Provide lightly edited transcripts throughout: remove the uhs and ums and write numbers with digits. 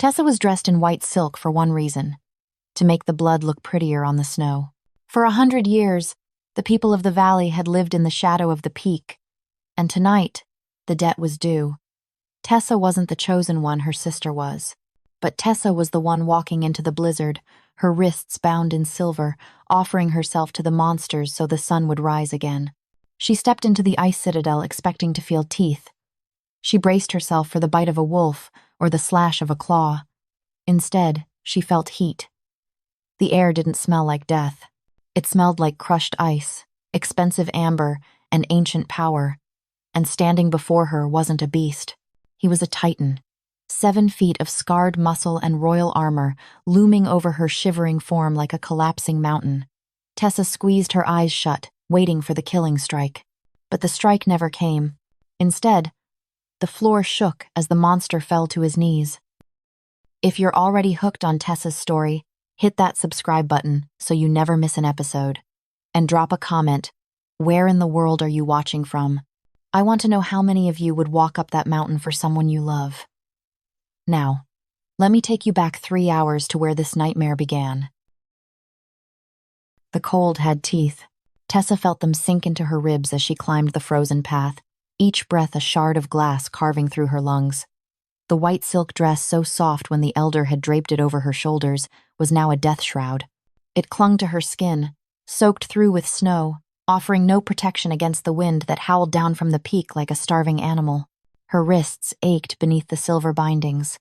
Tessa was dressed in white silk for one reason: to make the blood look prettier on the snow. For 100 years, the people of the valley had lived in the shadow of the peak, and tonight, the debt was due. Tessa wasn't the chosen one, her sister was. But Tessa was the one walking into the blizzard, her wrists bound in silver, offering herself to the monsters so the sun would rise again. She stepped into the Ice Citadel expecting to feel teeth. She braced herself for the bite of a wolf or the slash of a claw. Instead, she felt heat. The air didn't smell like death. It smelled like crushed ice, expensive amber, and ancient power. And standing before her wasn't a beast. He was a titan. 7 feet of scarred muscle and royal armor, looming over her shivering form like a collapsing mountain. Tessa squeezed her eyes shut, waiting for the killing strike. But the strike never came. Instead, the floor shook as the monster fell to his knees. If you're already hooked on Tessa's story, hit that subscribe button so you never miss an episode. And drop a comment. Where in the world are you watching from? I want to know how many of you would walk up that mountain for someone you love. Now, let me take you back 3 hours to where this nightmare began. The cold had teeth. Tessa felt them sink into her ribs as she climbed the frozen path, each breath a shard of glass carving through her lungs. The white silk dress, so soft when the elder had draped it over her shoulders, was now a death shroud. It clung to her skin, soaked through with snow, offering no protection against the wind that howled down from the peak like a starving animal. Her wrists ached beneath the silver bindings.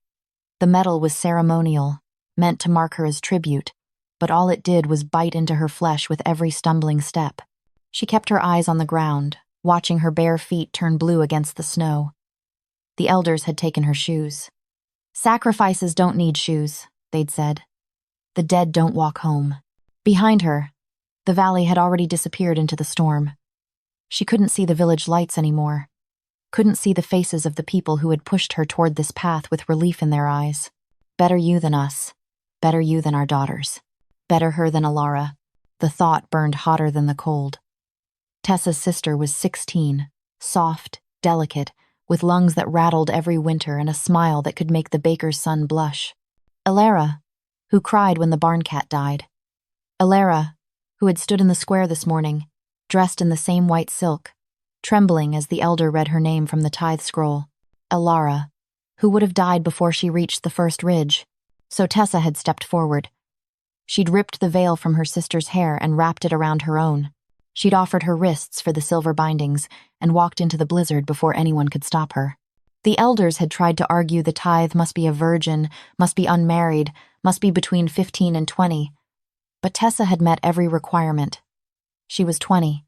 The metal was ceremonial, meant to mark her as tribute, but all it did was bite into her flesh with every stumbling step. She kept her eyes on the ground, watching her bare feet turn blue against the snow. The elders had taken her shoes. Sacrifices don't need shoes, they'd said. The dead don't walk home. Behind her, the valley had already disappeared into the storm. She couldn't see the village lights anymore. Couldn't see the faces of the people who had pushed her toward this path with relief in their eyes. Better you than us. Better you than our daughters. Better her than Alara. The thought burned hotter than the cold. Tessa's sister was 16, soft, delicate, with lungs that rattled every winter and a smile that could make the baker's son blush. Alara, who cried when the barn cat died. Alara, who had stood in the square this morning, dressed in the same white silk, trembling as the elder read her name from the tithe scroll. Alara, who would have died before she reached the first ridge. So Tessa had stepped forward. She'd ripped the veil from her sister's hair and wrapped it around her own. She'd offered her wrists for the silver bindings and walked into the blizzard before anyone could stop her. The elders had tried to argue the tithe must be a virgin, must be unmarried, must be between 15 and 20. But Tessa had met every requirement. She was 20.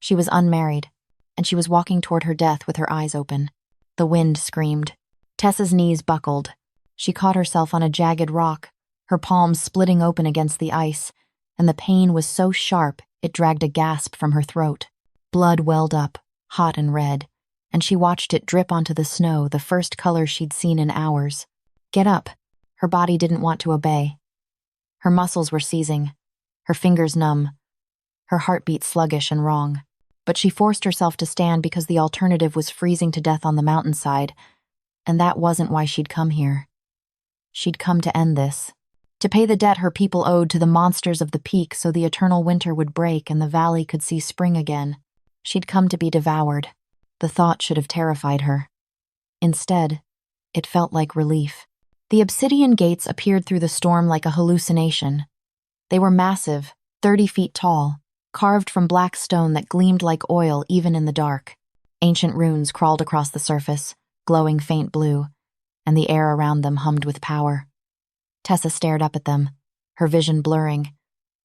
She was unmarried, and she was walking toward her death with her eyes open. The wind screamed. Tessa's knees buckled. She caught herself on a jagged rock, her palms splitting open against the ice, and the pain was so sharp it dragged a gasp from her throat. Blood welled up, hot and red, and she watched it drip onto the snow, the first color she'd seen in hours. Get up. Her body didn't want to obey. Her muscles were seizing, her fingers numb, her heartbeat sluggish and wrong. But she forced herself to stand because the alternative was freezing to death on the mountainside, and that wasn't why she'd come here. She'd come to end this, to pay the debt her people owed to the monsters of the peak so the eternal winter would break and the valley could see spring again. She'd come to be devoured. The thought should have terrified her. Instead, it felt like relief. The obsidian gates appeared through the storm like a hallucination. They were massive, 30 feet tall, carved from black stone that gleamed like oil even in the dark. Ancient runes crawled across the surface, glowing faint blue, and the air around them hummed with power. Tessa stared up at them, her vision blurring,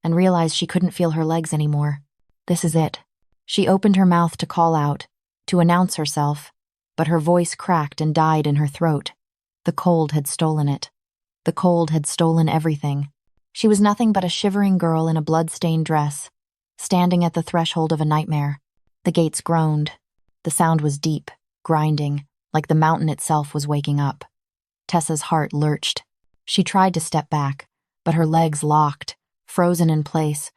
and realized she couldn't feel her legs anymore. This is it. She opened her mouth to call out, to announce herself, but her voice cracked and died in her throat. The cold had stolen it. The cold had stolen everything. She was nothing but a shivering girl in a blood-stained dress, standing at the threshold of a nightmare. The gates groaned. The sound was deep, grinding, like the mountain itself was waking up. Tessa's heart lurched. She tried to step back, but her legs locked, frozen in place,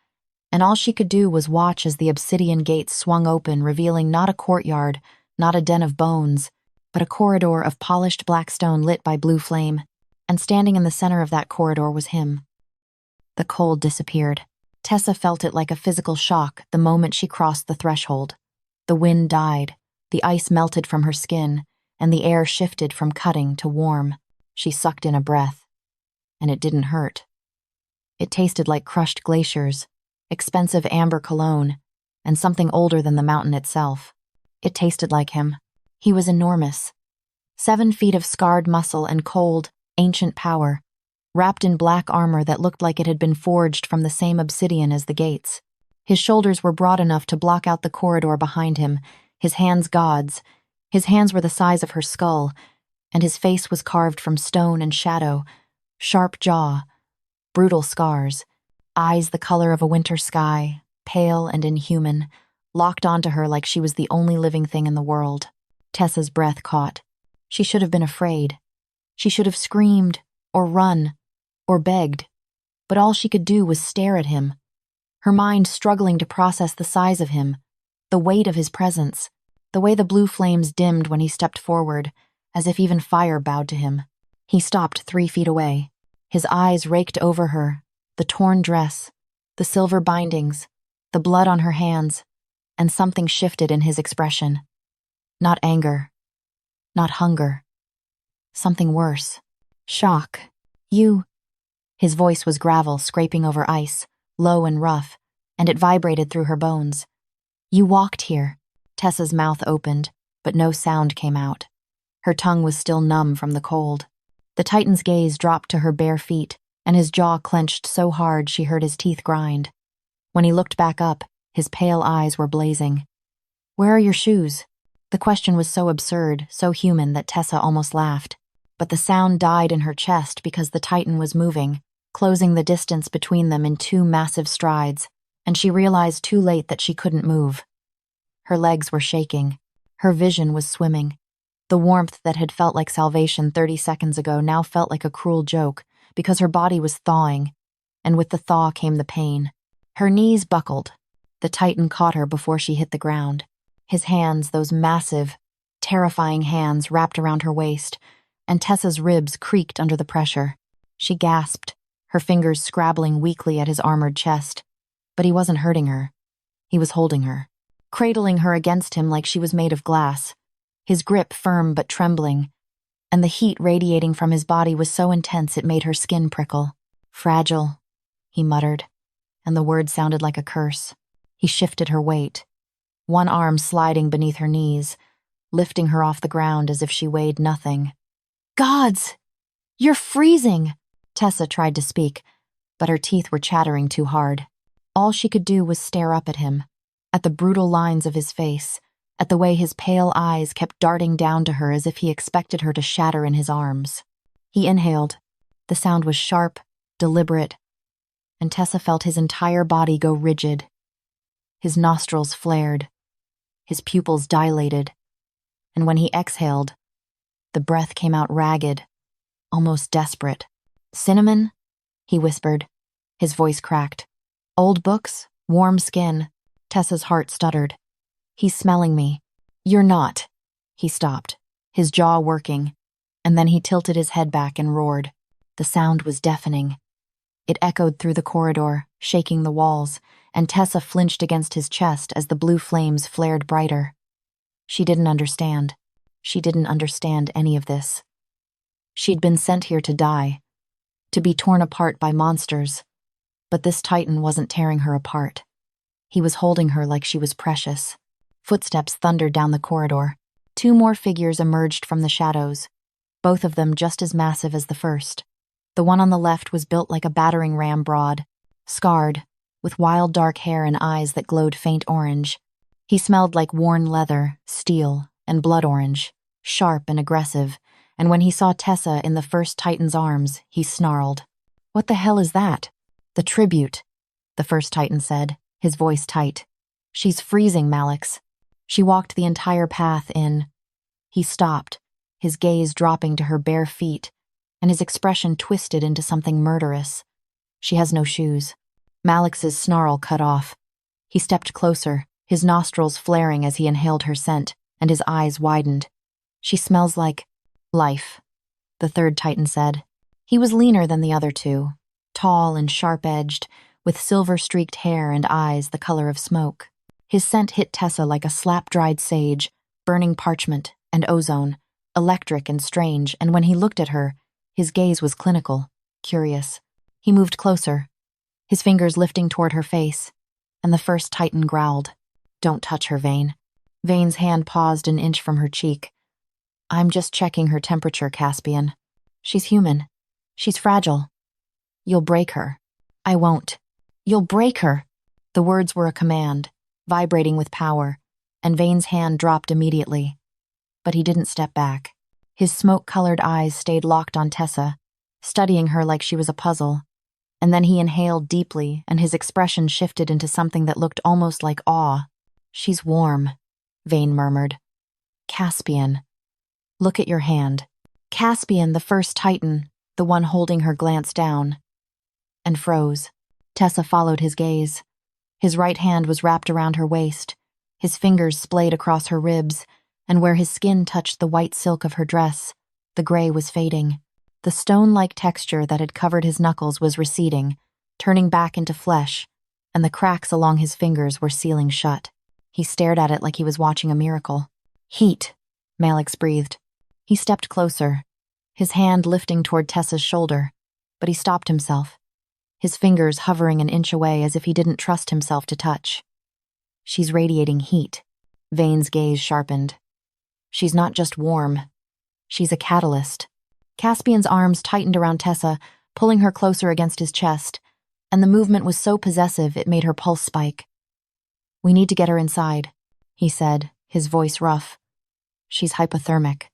and all she could do was watch as the obsidian gates swung open, revealing not a courtyard, not a den of bones, but a corridor of polished black stone lit by blue flame. and standing in the center of that corridor was him. The cold disappeared. Tessa felt it like a physical shock the moment she crossed the threshold. The wind died, the ice melted from her skin, and the air shifted from cutting to warm. She sucked in a breath, and it didn't hurt. It tasted like crushed glaciers, expensive amber cologne, and something older than the mountain itself. It tasted like him. He was enormous. 7 feet of scarred muscle and cold, ancient power, wrapped in black armor that looked like it had been forged from the same obsidian as the gates. His shoulders were broad enough to block out the corridor behind him, his hands gods. His hands were the size of her skull, and his face was carved from stone and shadow, sharp jaw, brutal scars, eyes the color of a winter sky, pale and inhuman, locked onto her like she was the only living thing in the world. Tessa's breath caught. She should have been afraid. She should have screamed, or run, or begged, but all she could do was stare at him, her mind struggling to process the size of him, the weight of his presence, the way the blue flames dimmed when he stepped forward, as if even fire bowed to him. He stopped 3 feet away. His eyes raked over her, the torn dress, the silver bindings, the blood on her hands, and something shifted in his expression. Not anger, not hunger. Something worse. Shock. You. His voice was gravel scraping over ice, low and rough, and it vibrated through her bones. You walked here. Tessa's mouth opened, but no sound came out. Her tongue was still numb from the cold. The Titan's gaze dropped to her bare feet, and his jaw clenched so hard she heard his teeth grind. When he looked back up, his pale eyes were blazing. Where are your shoes? The question was so absurd, so human that Tessa almost laughed. But the sound died in her chest because the Titan was moving, closing the distance between them in 2 massive strides, and she realized too late that she couldn't move. Her legs were shaking. Her vision was swimming. The warmth that had felt like salvation 30 seconds ago now felt like a cruel joke, because her body was thawing, and with the thaw came the pain. Her knees buckled. The Titan caught her before she hit the ground. His hands, those massive, terrifying hands, wrapped around her waist, and Tessa's ribs creaked under the pressure. She gasped, her fingers scrabbling weakly at his armored chest. But he wasn't hurting her. He was holding her, cradling her against him like she was made of glass, his grip firm but trembling, and the heat radiating from his body was so intense it made her skin prickle. Fragile, he muttered, and the word sounded like a curse. He shifted her weight, one arm sliding beneath her knees, lifting her off the ground as if she weighed nothing. Gods! You're freezing! Tessa tried to speak, but her teeth were chattering too hard. All she could do was stare up at him, at the brutal lines of his face, at the way his pale eyes kept darting down to her as if he expected her to shatter in his arms. He inhaled. The sound was sharp, deliberate, and Tessa felt his entire body go rigid. His nostrils flared, his pupils dilated, and when he exhaled, the breath came out ragged, almost desperate. Cinnamon? He whispered. His voice cracked. Old books? Warm skin? Tessa's heart stuttered. He's smelling me. You're not. He stopped, his jaw working, and then he tilted his head back and roared. The sound was deafening. It echoed through the corridor, shaking the walls, and Tessa flinched against his chest as the blue flames flared brighter. She didn't understand. She didn't understand any of this. She'd been sent here to die, to be torn apart by monsters, but this Titan wasn't tearing her apart. He was holding her like she was precious. Footsteps thundered down the corridor. 2 more figures emerged from the shadows, both of them just as massive as the first. The one on the left was built like a battering ram broad, scarred, with wild dark hair and eyes that glowed faint orange. He smelled like worn leather, steel, and blood orange, sharp and aggressive, and when he saw Tessa in the first Titan's arms, he snarled. What the hell is that? The tribute, the first Titan said, his voice tight. She's freezing, Malix. She walked the entire path in. He stopped, his gaze dropping to her bare feet, and his expression twisted into something murderous. She has no shoes. Malix's snarl cut off. He stepped closer, his nostrils flaring as he inhaled her scent, and his eyes widened. She smells like life, the third Titan said. He was leaner than the other two, tall and sharp-edged, with silver-streaked hair and eyes the color of smoke. His scent hit Tessa like a slap-dried sage, burning parchment and ozone, electric and strange, and when he looked at her, his gaze was clinical, curious. He moved closer, his fingers lifting toward her face, and the first Titan growled, "Don't touch her, Vane." Vane's hand paused an inch from her cheek. "I'm just checking her temperature, Caspian. She's human. She's fragile. You'll break her." "I won't." "You'll break her." The words were a command, vibrating with power, and Vane's hand dropped immediately. But he didn't step back. His smoke-colored eyes stayed locked on Tessa, studying her like she was a puzzle. And then he inhaled deeply, and his expression shifted into something that looked almost like awe. "She's warm," Vane murmured. "Caspian. Look at your hand." Caspian, the first Titan, the one holding her, glanced down and froze. Tessa followed his gaze. His right hand was wrapped around her waist, his fingers splayed across her ribs, and where his skin touched the white silk of her dress, the gray was fading. The stone-like texture that had covered his knuckles was receding, turning back into flesh, and the cracks along his fingers were sealing shut. He stared at it like he was watching a miracle. "Heat," Malix breathed. He stepped closer, his hand lifting toward Tessa's shoulder, but he stopped himself, his fingers hovering an inch away as if he didn't trust himself to touch. "She's radiating heat." Vane's gaze sharpened. "She's not just warm. She's a catalyst." Caspian's arms tightened around Tessa, pulling her closer against his chest, and the movement was so possessive it made her pulse spike. "We need to get her inside," he said, his voice rough. "She's hypothermic."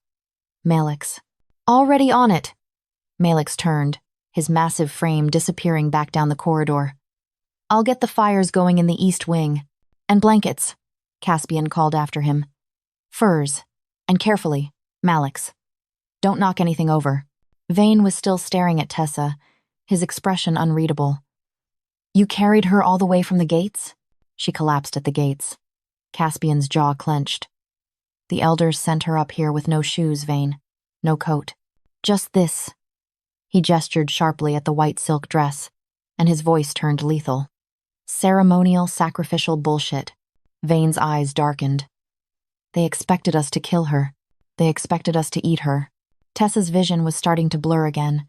"Malix." "Already on it." Malix turned, his massive frame disappearing back down the corridor. "I'll get the fires going in the east wing. And blankets," Caspian called after him. "Furs. And carefully, Malix. Don't knock anything over." Vane was still staring at Tessa, his expression unreadable. "You carried her all the way from the gates?" She collapsed at the gates. Caspian's jaw clenched. "The elders sent her up here with no shoes, Vane. No coat. Just this." He gestured sharply at the white silk dress, and his voice turned lethal. "Ceremonial, sacrificial bullshit." Vane's eyes darkened. "They expected us to kill her. They expected us to eat her." Tessa's vision was starting to blur again.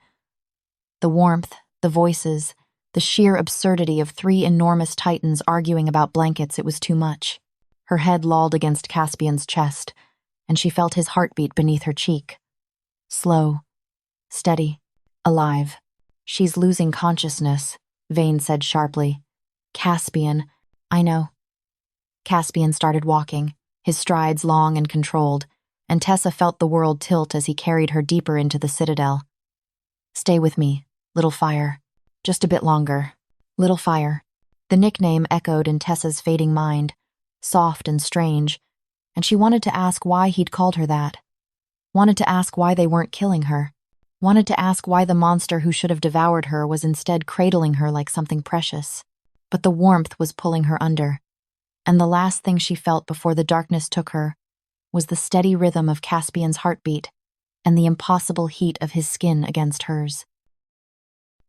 The warmth, the voices, the sheer absurdity of three enormous Titans arguing about blankets, it was too much. Her head lolled against Caspian's chest, and she felt his heartbeat beneath her cheek. Slow, steady, alive. "She's losing consciousness," Vane said sharply. "Caspian, I know." Caspian started walking, his strides long and controlled, and Tessa felt the world tilt as he carried her deeper into the Citadel. "Stay with me, Little Fire. Just a bit longer." Little Fire. The nickname echoed in Tessa's fading mind, soft and strange, and she wanted to ask why he'd called her that. Wanted to ask why they weren't killing her. Wanted to ask why the monster who should have devoured her was instead cradling her like something precious. But the warmth was pulling her under, and the last thing she felt before the darkness took her was the steady rhythm of Caspian's heartbeat and the impossible heat of his skin against hers.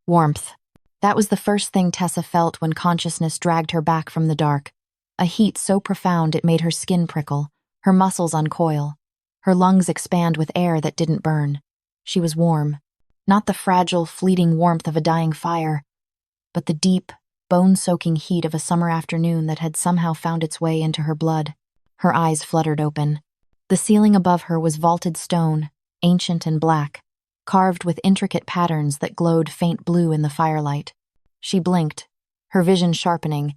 Warmth. That was the first thing Tessa felt when consciousness dragged her back from the dark, a heat so profound it made her skin prickle, her muscles uncoil, her lungs expand with air that didn't burn. She was warm, not the fragile, fleeting warmth of a dying fire, but the deep, bone-soaking heat of a summer afternoon that had somehow found its way into her blood. Her eyes fluttered open. The ceiling above her was vaulted stone, ancient and black, carved with intricate patterns that glowed faint blue in the firelight. She blinked, her vision sharpening,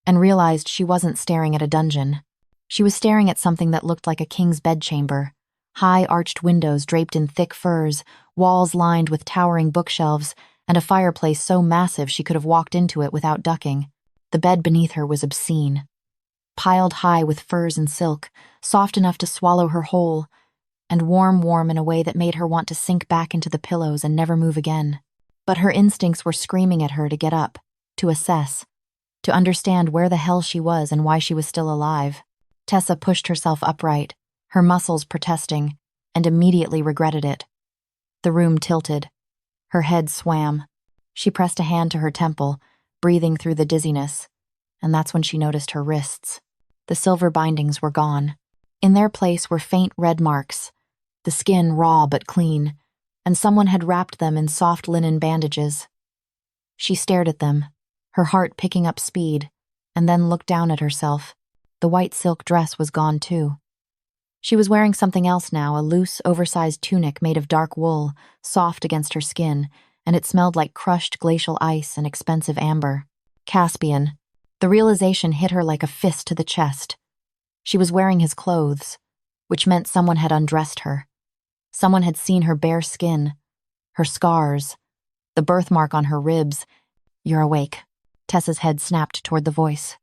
and realized she wasn't staring at a dungeon. She was staring at something that looked like a king's bedchamber. High arched windows draped in thick furs, walls lined with towering bookshelves, and a fireplace so massive she could have walked into it without ducking. The bed beneath her was obscene. Piled high with furs and silk, soft enough to swallow her whole, and warm in a way that made her want to sink back into the pillows and never move again. But her instincts were screaming at her to get up, to assess, to understand where the hell she was and why she was still alive. Tessa pushed herself upright, her muscles protesting, and immediately regretted it. The room tilted. Her head swam. She pressed a hand to her temple, breathing through the dizziness, and that's when she noticed her wrists. The silver bindings were gone. In their place were faint red marks, the skin raw but clean, and someone had wrapped them in soft linen bandages. She stared at them, her heart picking up speed, and then looked down at herself. The white silk dress was gone too. She was wearing something else now, a loose, oversized tunic made of dark wool, soft against her skin, and it smelled like crushed glacial ice and expensive amber. Caspian. The realization hit her like a fist to the chest. She was wearing his clothes, which meant someone had undressed her. Someone had seen her bare skin, her scars, the birthmark on her ribs. "You're awake." Tessa's head snapped toward the voice.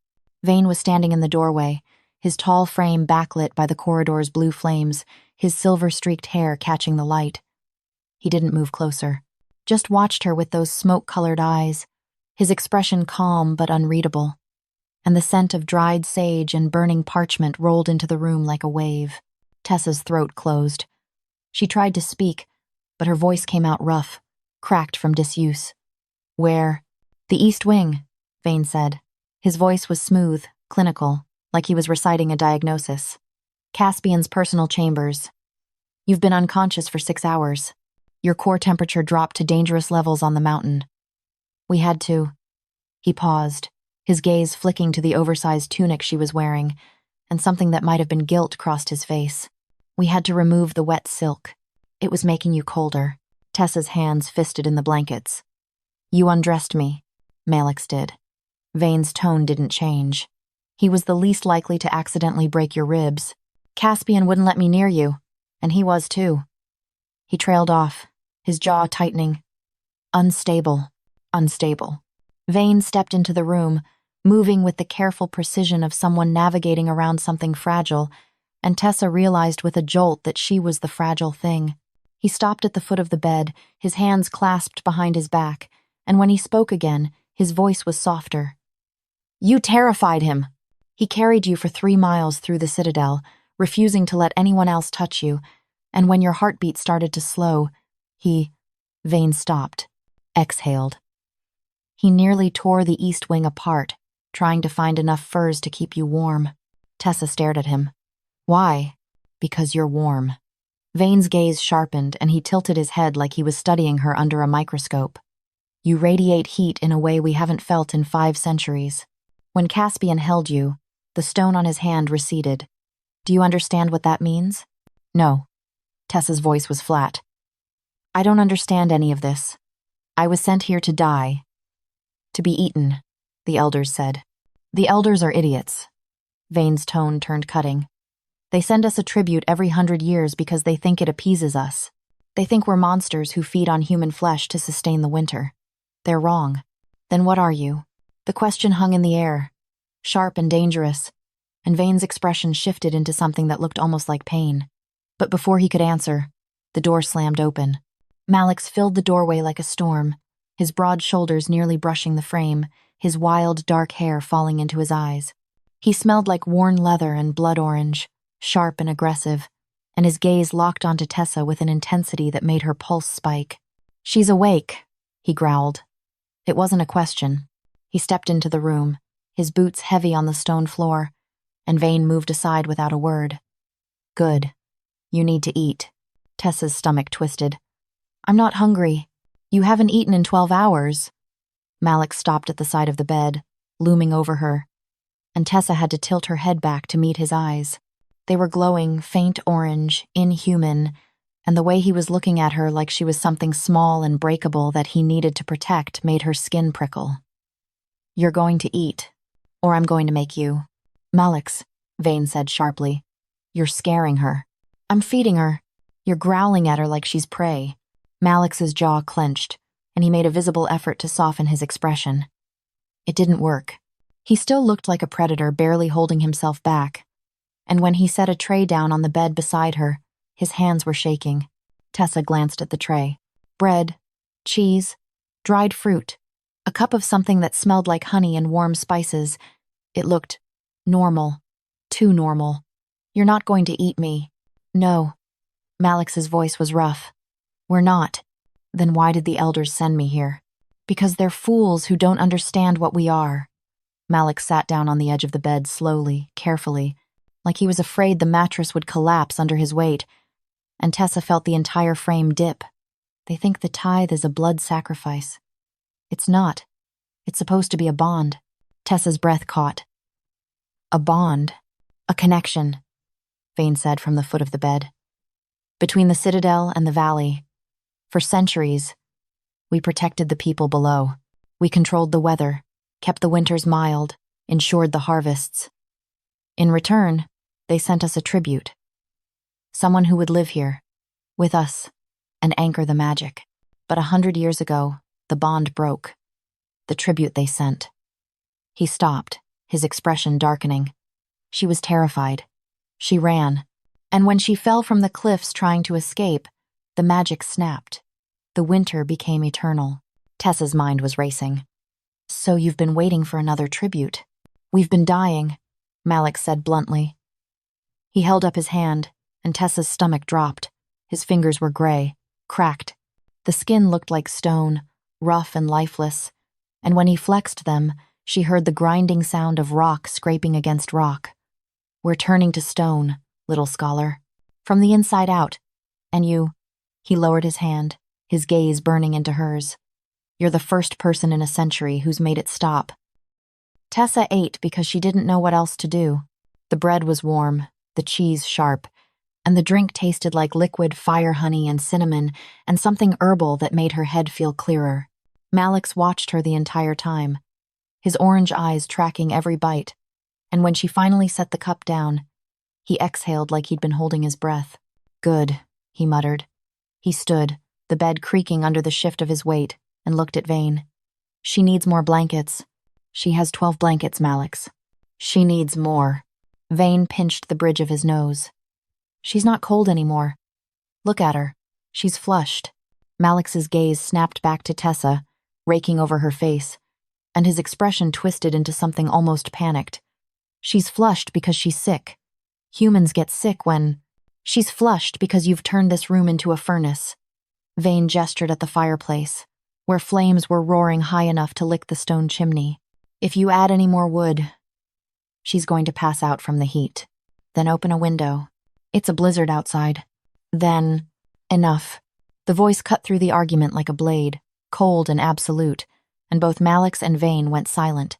Vane was standing in the doorway, his tall frame backlit by the corridor's blue flames, his silver-streaked hair catching the light. He didn't move closer, just watched her with those smoke-colored eyes, his expression calm but unreadable. And the scent of dried sage and burning parchment rolled into the room like a wave. Tessa's throat closed. She tried to speak, but her voice came out rough, cracked from disuse. "Where?" "The East Wing," Vane said. His voice was smooth, clinical, like he was reciting a diagnosis. "Caspian's personal chambers. You've been unconscious for 6 hours. Your core temperature dropped to dangerous levels on the mountain. We had to." He paused, his gaze flicking to the oversized tunic she was wearing, and something that might have been guilt crossed his face. "We had to remove the wet silk. It was making you colder." Tessa's hands fisted in the blankets. "You undressed me," Malix did. Vane's tone didn't change. "He was the least likely to accidentally break your ribs. Caspian wouldn't let me near you, and he was too." He trailed off, his jaw tightening. Unstable. Vane stepped into the room, moving with the careful precision of someone navigating around something fragile, and Tessa realized with a jolt that she was the fragile thing. He stopped at the foot of the bed, his hands clasped behind his back, and when he spoke again, his voice was softer. "You terrified him. He carried you for 3 miles through the Citadel, refusing to let anyone else touch you, and when your heartbeat started to slow, Vane stopped, exhaled. "He nearly tore the East Wing apart, trying to find enough furs to keep you warm." Tessa stared at him. "Why?" "Because you're warm." Vane's gaze sharpened, and he tilted his head like he was studying her under a microscope. "You radiate heat in a way we haven't felt in 5 centuries. When Caspian held you, the stone on his hand receded. Do you understand what that means?" "No." Tessa's voice was flat. "I don't understand any of this. I was sent here to die. To be eaten," the elders said. "The elders are idiots." Vane's tone turned cutting. "They send us a tribute every 100 years because they think it appeases us. They think we're monsters who feed on human flesh to sustain the winter. They're wrong. Then what are you?" The question hung in the air, sharp and dangerous, and Vane's expression shifted into something that looked almost like pain. But before he could answer, the door slammed open. Malix filled the doorway like a storm, his broad shoulders nearly brushing the frame, his wild, dark hair falling into his eyes. He smelled like worn leather and blood orange, sharp and aggressive, and his gaze locked onto Tessa with an intensity that made her pulse spike. "She's awake," he growled. It wasn't a question. He stepped into the room, his boots heavy on the stone floor, and Vane moved aside without a word. "Good. You need to eat." Tessa's stomach twisted. "I'm not hungry. You haven't eaten in 12 hours. Malix stopped at the side of the bed, looming over her, and Tessa had to tilt her head back to meet his eyes. They were glowing, faint orange, inhuman, and the way he was looking at her like she was something small and breakable that he needed to protect made her skin prickle. "You're going to eat, or I'm going to make you." "Malix," Vane said sharply. "You're scaring her." "I'm feeding her. You're growling at her like she's prey." Malix's jaw clenched, and he made a visible effort to soften his expression. It didn't work. He still looked like a predator barely holding himself back, and when he set a tray down on the bed beside her, his hands were shaking. Tessa glanced at the tray. Bread, cheese, dried fruit, a cup of something that smelled like honey and warm spices. It looked normal, too normal. "You're not going to eat me." "No." Malix's voice was rough. "We're not. Then why did the elders send me here? Because they're fools who don't understand what we are. Malik sat down on the edge of the bed slowly, carefully, like he was afraid the mattress would collapse under his weight, and Tessa felt the entire frame dip. They think the tithe is a blood sacrifice. It's not. It's supposed to be a bond. Tessa's breath caught. A bond. A connection, Vane said from the foot of the bed. Between the Citadel and the valley. For centuries, we protected the people below. We controlled the weather, kept the winters mild, ensured the harvests. In return, they sent us a tribute. Someone who would live here, with us, and anchor the magic. But 100 years ago, the bond broke. The tribute they sent. He stopped, his expression darkening. She was terrified. She ran. And when she fell from the cliffs trying to escape, the magic snapped. The winter became eternal. Tessa's mind was racing. So you've been waiting for another tribute. We've been dying, Malik said bluntly. He held up his hand, and Tessa's stomach dropped. His fingers were gray, cracked. The skin looked like stone, rough and lifeless, and when he flexed them, she heard the grinding sound of rock scraping against rock. We're turning to stone, little scholar. From the inside out. And you, he lowered his hand, his gaze burning into hers. You're the first person in a century who's made it stop. Tessa ate because she didn't know what else to do. The bread was warm, the cheese sharp, and the drink tasted like liquid fire honey and cinnamon and something herbal that made her head feel clearer. Malik's watched her the entire time, his orange eyes tracking every bite, and when she finally set the cup down, he exhaled like he'd been holding his breath. Good, he muttered. He stood, the bed creaking under the shift of his weight, and looked at Vane. She needs more blankets. She has 12 blankets, Malik's. She needs more. Vane pinched the bridge of his nose. She's not cold anymore. Look at her. She's flushed. Malik's gaze snapped back to Tessa, raking over her face, and his expression twisted into something almost panicked. She's flushed because she's sick. Humans get sick when... She's flushed because you've turned this room into a furnace. Vane gestured at the fireplace, where flames were roaring high enough to lick the stone chimney. If you add any more wood, she's going to pass out from the heat. Then open a window. It's a blizzard outside. Then... Enough. The voice cut through the argument like a blade, cold and absolute, and both Malik's and Vane went silent.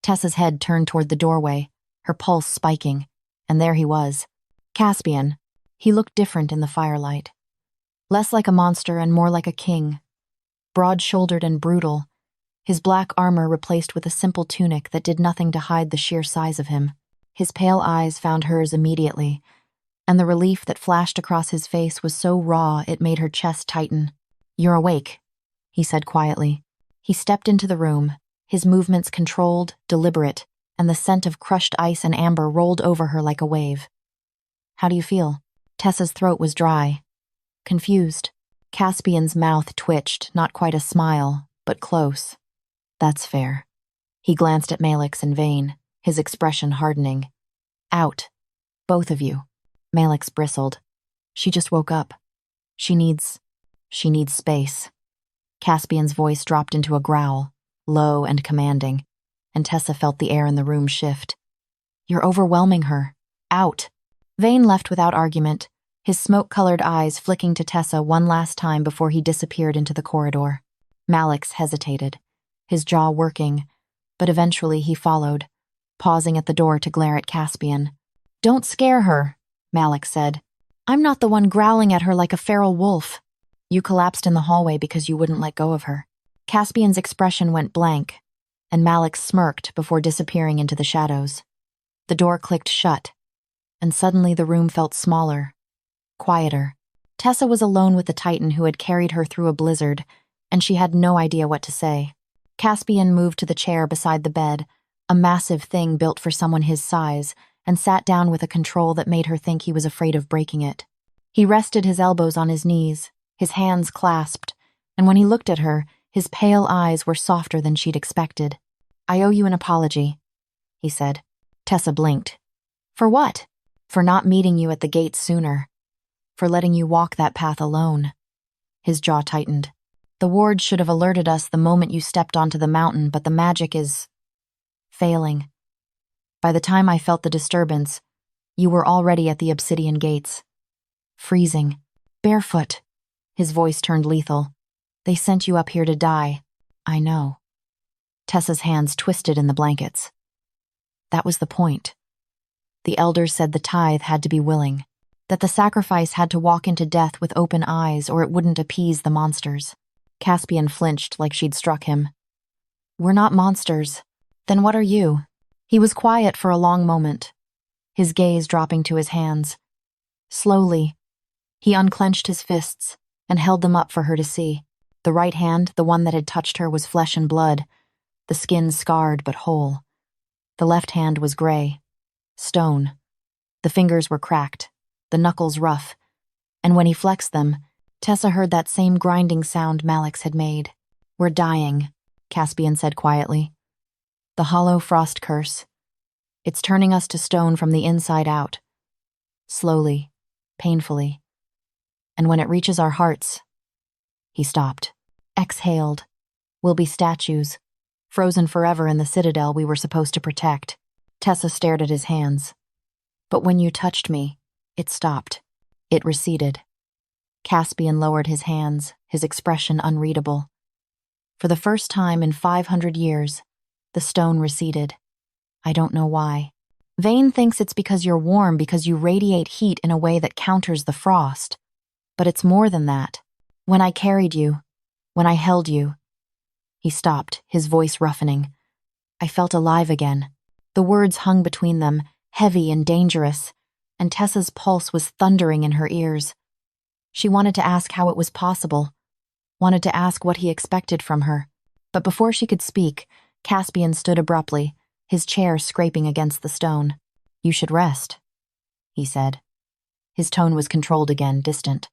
Tessa's head turned toward the doorway, her pulse spiking, and there he was. Caspian. He looked different in the firelight. Less like a monster and more like a king. Broad-shouldered and brutal, his black armor replaced with a simple tunic that did nothing to hide the sheer size of him. His pale eyes found hers immediately, and the relief that flashed across his face was so raw it made her chest tighten. You're awake, he said quietly. He stepped into the room, his movements controlled, deliberate, and the scent of crushed ice and amber rolled over her like a wave. How do you feel? Tessa's throat was dry. Confused. Caspian's mouth twitched, not quite a smile, but close. That's fair. He glanced at Malik's and Vane, his expression hardening. Out. Both of you. Malik's bristled. She just woke up. She needs space. Caspian's voice dropped into a growl, low and commanding, and Tessa felt the air in the room shift. You're overwhelming her. Out. Vane left without argument, his smoke-colored eyes flicking to Tessa one last time before he disappeared into the corridor. Malik's hesitated, his jaw working, but eventually he followed, pausing at the door to glare at Caspian. Don't scare her, Malik said. I'm not the one growling at her like a feral wolf. You collapsed in the hallway because you wouldn't let go of her. Caspian's expression went blank, and Malik smirked before disappearing into the shadows. The door clicked shut, and suddenly the room felt smaller, quieter. Tessa was alone with the Titan who had carried her through a blizzard, and she had no idea what to say. Caspian moved to the chair beside the bed, a massive thing built for someone his size, and sat down with a control that made her think he was afraid of breaking it. He rested his elbows on his knees, his hands clasped, and when he looked at her, his pale eyes were softer than she'd expected. I owe you an apology, he said. Tessa blinked. For what? For not meeting you at the gate sooner. For letting you walk that path alone. His jaw tightened. The ward should have alerted us the moment you stepped onto the mountain, but the magic is failing. By the time I felt the disturbance, you were already at the obsidian gates. Freezing. Barefoot. His voice turned lethal. They sent you up here to die. I know. Tessa's hands twisted in the blankets. That was the point. The elders said the tithe had to be willing, that the sacrifice had to walk into death with open eyes or it wouldn't appease the monsters. Caspian flinched like she'd struck him. We're not monsters. Then what are you? He was quiet for a long moment, his gaze dropping to his hands. Slowly, he unclenched his fists and held them up for her to see. The right hand, the one that had touched her, was flesh and blood, the skin scarred but whole. The left hand was gray, stone. The fingers were cracked, the knuckles rough, and when he flexed them, Tessa heard that same grinding sound Malix had made. We're dying, Caspian said quietly. The hollow frost curse. It's turning us to stone from the inside out. Slowly, painfully. And when it reaches our hearts... He stopped, exhaled. We'll be statues, frozen forever in the citadel we were supposed to protect. Tessa stared at his hands. But when you touched me, it stopped. It receded. Caspian lowered his hands, his expression unreadable. For the first time in 500 years, the stone receded. I don't know why. Vane thinks it's because you're warm, because you radiate heat in a way that counters the frost. But it's more than that. When I carried you, when I held you... He stopped, his voice roughening. I felt alive again. The words hung between them, heavy and dangerous, and Tessa's pulse was thundering in her ears. She wanted to ask how it was possible, wanted to ask what he expected from her. But before she could speak, Caspian stood abruptly, his chair scraping against the stone. You should rest, he said. His tone was controlled again, distant.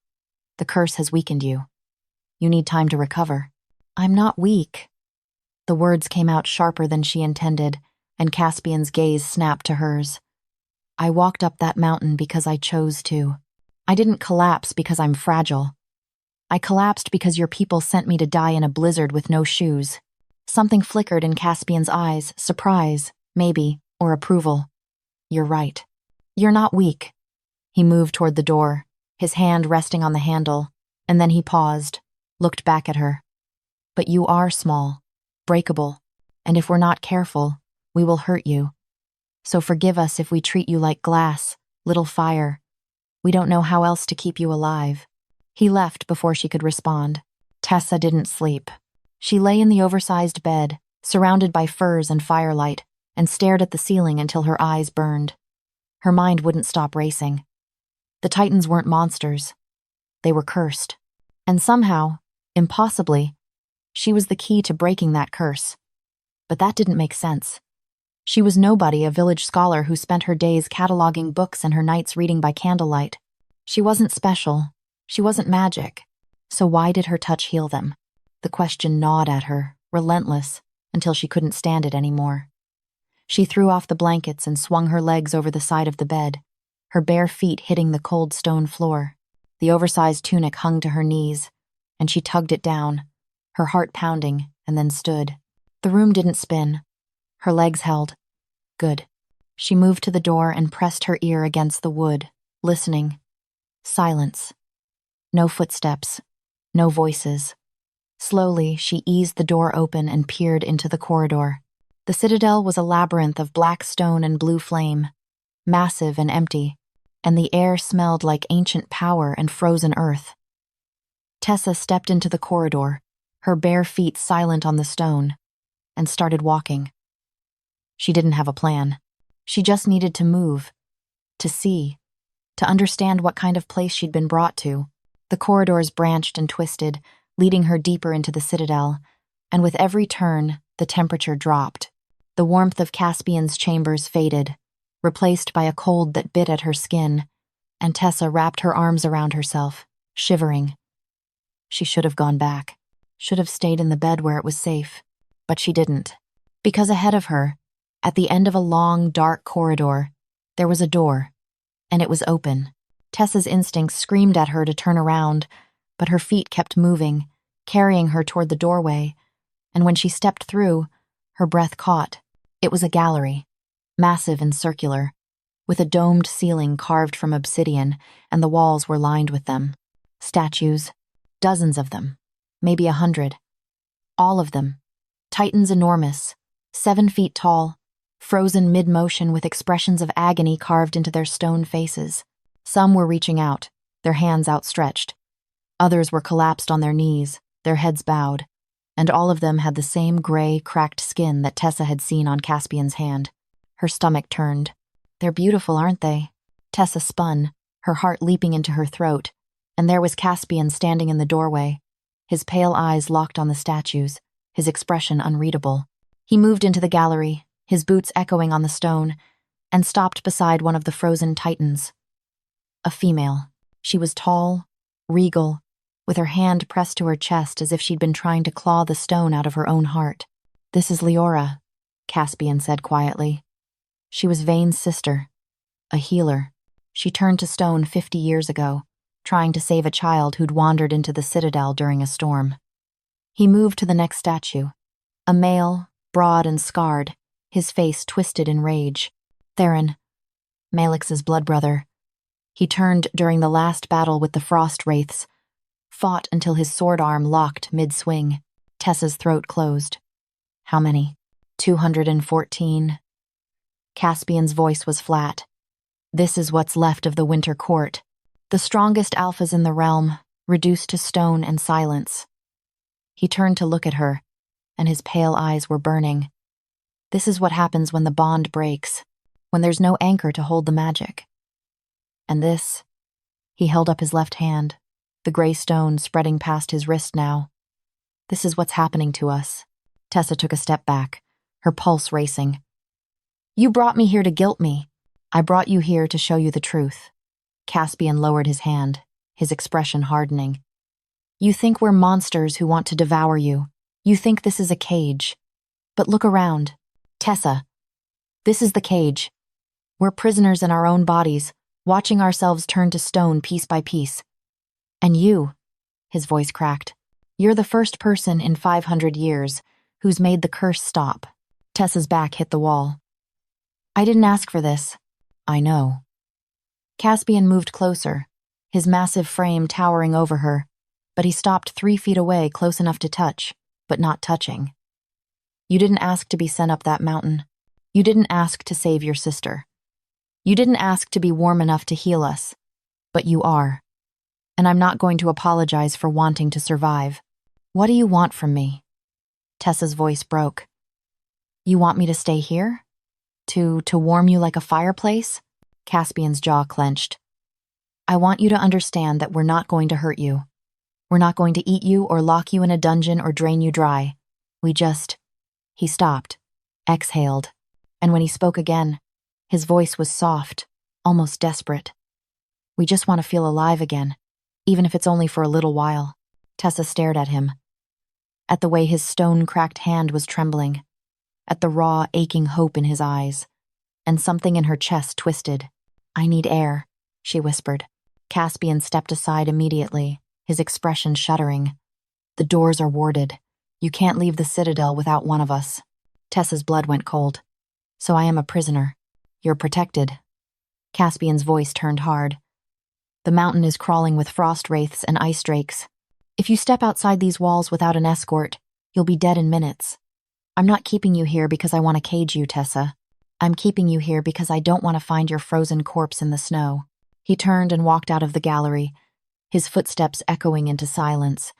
The curse has weakened you. You need time to recover. I'm not weak. The words came out sharper than she intended, and Caspian's gaze snapped to hers. I walked up that mountain because I chose to. I didn't collapse because I'm fragile. I collapsed because your people sent me to die in a blizzard with no shoes. Something flickered in Caspian's eyes, surprise, maybe, or approval. You're right. You're not weak. He moved toward the door, his hand resting on the handle, and then he paused, looked back at her. But you are small, breakable, and if we're not careful, we will hurt you. So forgive us if we treat you like glass, little fire. We don't know how else to keep you alive. He left before she could respond. Tessa didn't sleep. She lay in the oversized bed, surrounded by furs and firelight, and stared at the ceiling until her eyes burned. Her mind wouldn't stop racing. The Titans weren't monsters. They were cursed. And somehow, impossibly, she was the key to breaking that curse. But that didn't make sense. She was nobody, a village scholar who spent her days cataloging books and her nights reading by candlelight. She wasn't special. She wasn't magic. So why did her touch heal them? The question gnawed at her, relentless, until she couldn't stand it anymore. She threw off the blankets and swung her legs over the side of the bed, her bare feet hitting the cold stone floor. The oversized tunic hung to her knees, and she tugged it down, her heart pounding, and then stood. The room didn't spin. Her legs held. Good. She moved to the door and pressed her ear against the wood, listening. Silence. No footsteps. No voices. Slowly, she eased the door open and peered into the corridor. The citadel was a labyrinth of black stone and blue flame, massive and empty, and the air smelled like ancient power and frozen earth. Tessa stepped into the corridor, her bare feet silent on the stone, and started walking. She didn't have a plan. She just needed to move, to see, to understand what kind of place she'd been brought to. The corridors branched and twisted, leading her deeper into the citadel, and with every turn, the temperature dropped. The warmth of Caspian's chambers faded, replaced by a cold that bit at her skin, and Tessa wrapped her arms around herself, shivering. She should have gone back, should have stayed in the bed where it was safe, but she didn't. Because ahead of her, at the end of a long, dark corridor, there was a door, and it was open. Tessa's instincts screamed at her to turn around, but her feet kept moving, carrying her toward the doorway, and when she stepped through, her breath caught. It was a gallery, massive and circular, with a domed ceiling carved from obsidian, and the walls were lined with them. Statues, dozens of them, maybe 100. All of them, titans enormous, 7 feet tall, frozen mid-motion with expressions of agony carved into their stone faces. Some were reaching out, their hands outstretched. Others were collapsed on their knees, their heads bowed, and all of them had the same gray, cracked skin that Tessa had seen on Caspian's hand. Her stomach turned. They're beautiful, aren't they? Tessa spun, her heart leaping into her throat, and there was Caspian standing in the doorway, his pale eyes locked on the statues, his expression unreadable. He moved into the gallery, his boots echoing on the stone, and stopped beside one of the frozen titans. A female. She was tall, regal, with her hand pressed to her chest as if she'd been trying to claw the stone out of her own heart. "This is Leora," Caspian said quietly. She was Vane's sister, a healer. She turned to stone 50 years ago, trying to save a child who'd wandered into the Citadel during a storm. He moved to the next statue, a male, broad and scarred, his face twisted in rage. Theron, Malix's blood brother. He turned during the last battle with the Frost Wraiths, fought until his sword arm locked mid-swing. Tessa's throat closed. How many? 214. Caspian's voice was flat. This is what's left of the Winter Court. The strongest alphas in the realm, reduced to stone and silence. He turned to look at her, and his pale eyes were burning. This is what happens when the bond breaks, when there's no anchor to hold the magic. And this, he held up his left hand, the gray stone spreading past his wrist now. This is what's happening to us. Tessa took a step back, her pulse racing. You brought me here to guilt me. I brought you here to show you the truth. Caspian lowered his hand, his expression hardening. You think we're monsters who want to devour you. You think this is a cage. But look around. Tessa, this is the cage. We're prisoners in our own bodies, watching ourselves turn to stone piece by piece. And you, his voice cracked, you're the first person in 500 years who's made the curse stop. Tessa's back hit the wall. I didn't ask for this. I know. Caspian moved closer, his massive frame towering over her, but he stopped 3 feet away, close enough to touch, but not touching. You didn't ask to be sent up that mountain. You didn't ask to save your sister. You didn't ask to be warm enough to heal us, but you are. And I'm not going to apologize for wanting to survive. What do you want from me? Tessa's voice broke. You want me to stay here? To warm you like a fireplace? Caspian's jaw clenched. I want you to understand that we're not going to hurt you. We're not going to eat you or lock you in a dungeon or drain you dry. We just... He stopped, exhaled, and when he spoke again, his voice was soft, almost desperate. We just want to feel alive again, even if it's only for a little while. Tessa stared at him, at the way his stone-cracked hand was trembling, at the raw, aching hope in his eyes, and something in her chest twisted. I need air, she whispered. Caspian stepped aside immediately, his expression shuddering. The doors are warded. You can't leave the Citadel without one of us. Tessa's blood went cold. So I am a prisoner. You're protected. Caspian's voice turned hard. The mountain is crawling with frost wraiths and ice drakes. If you step outside these walls without an escort, you'll be dead in minutes. I'm not keeping you here because I want to cage you, Tessa. I'm keeping you here because I don't want to find your frozen corpse in the snow. He turned and walked out of the gallery, his footsteps echoing into silence.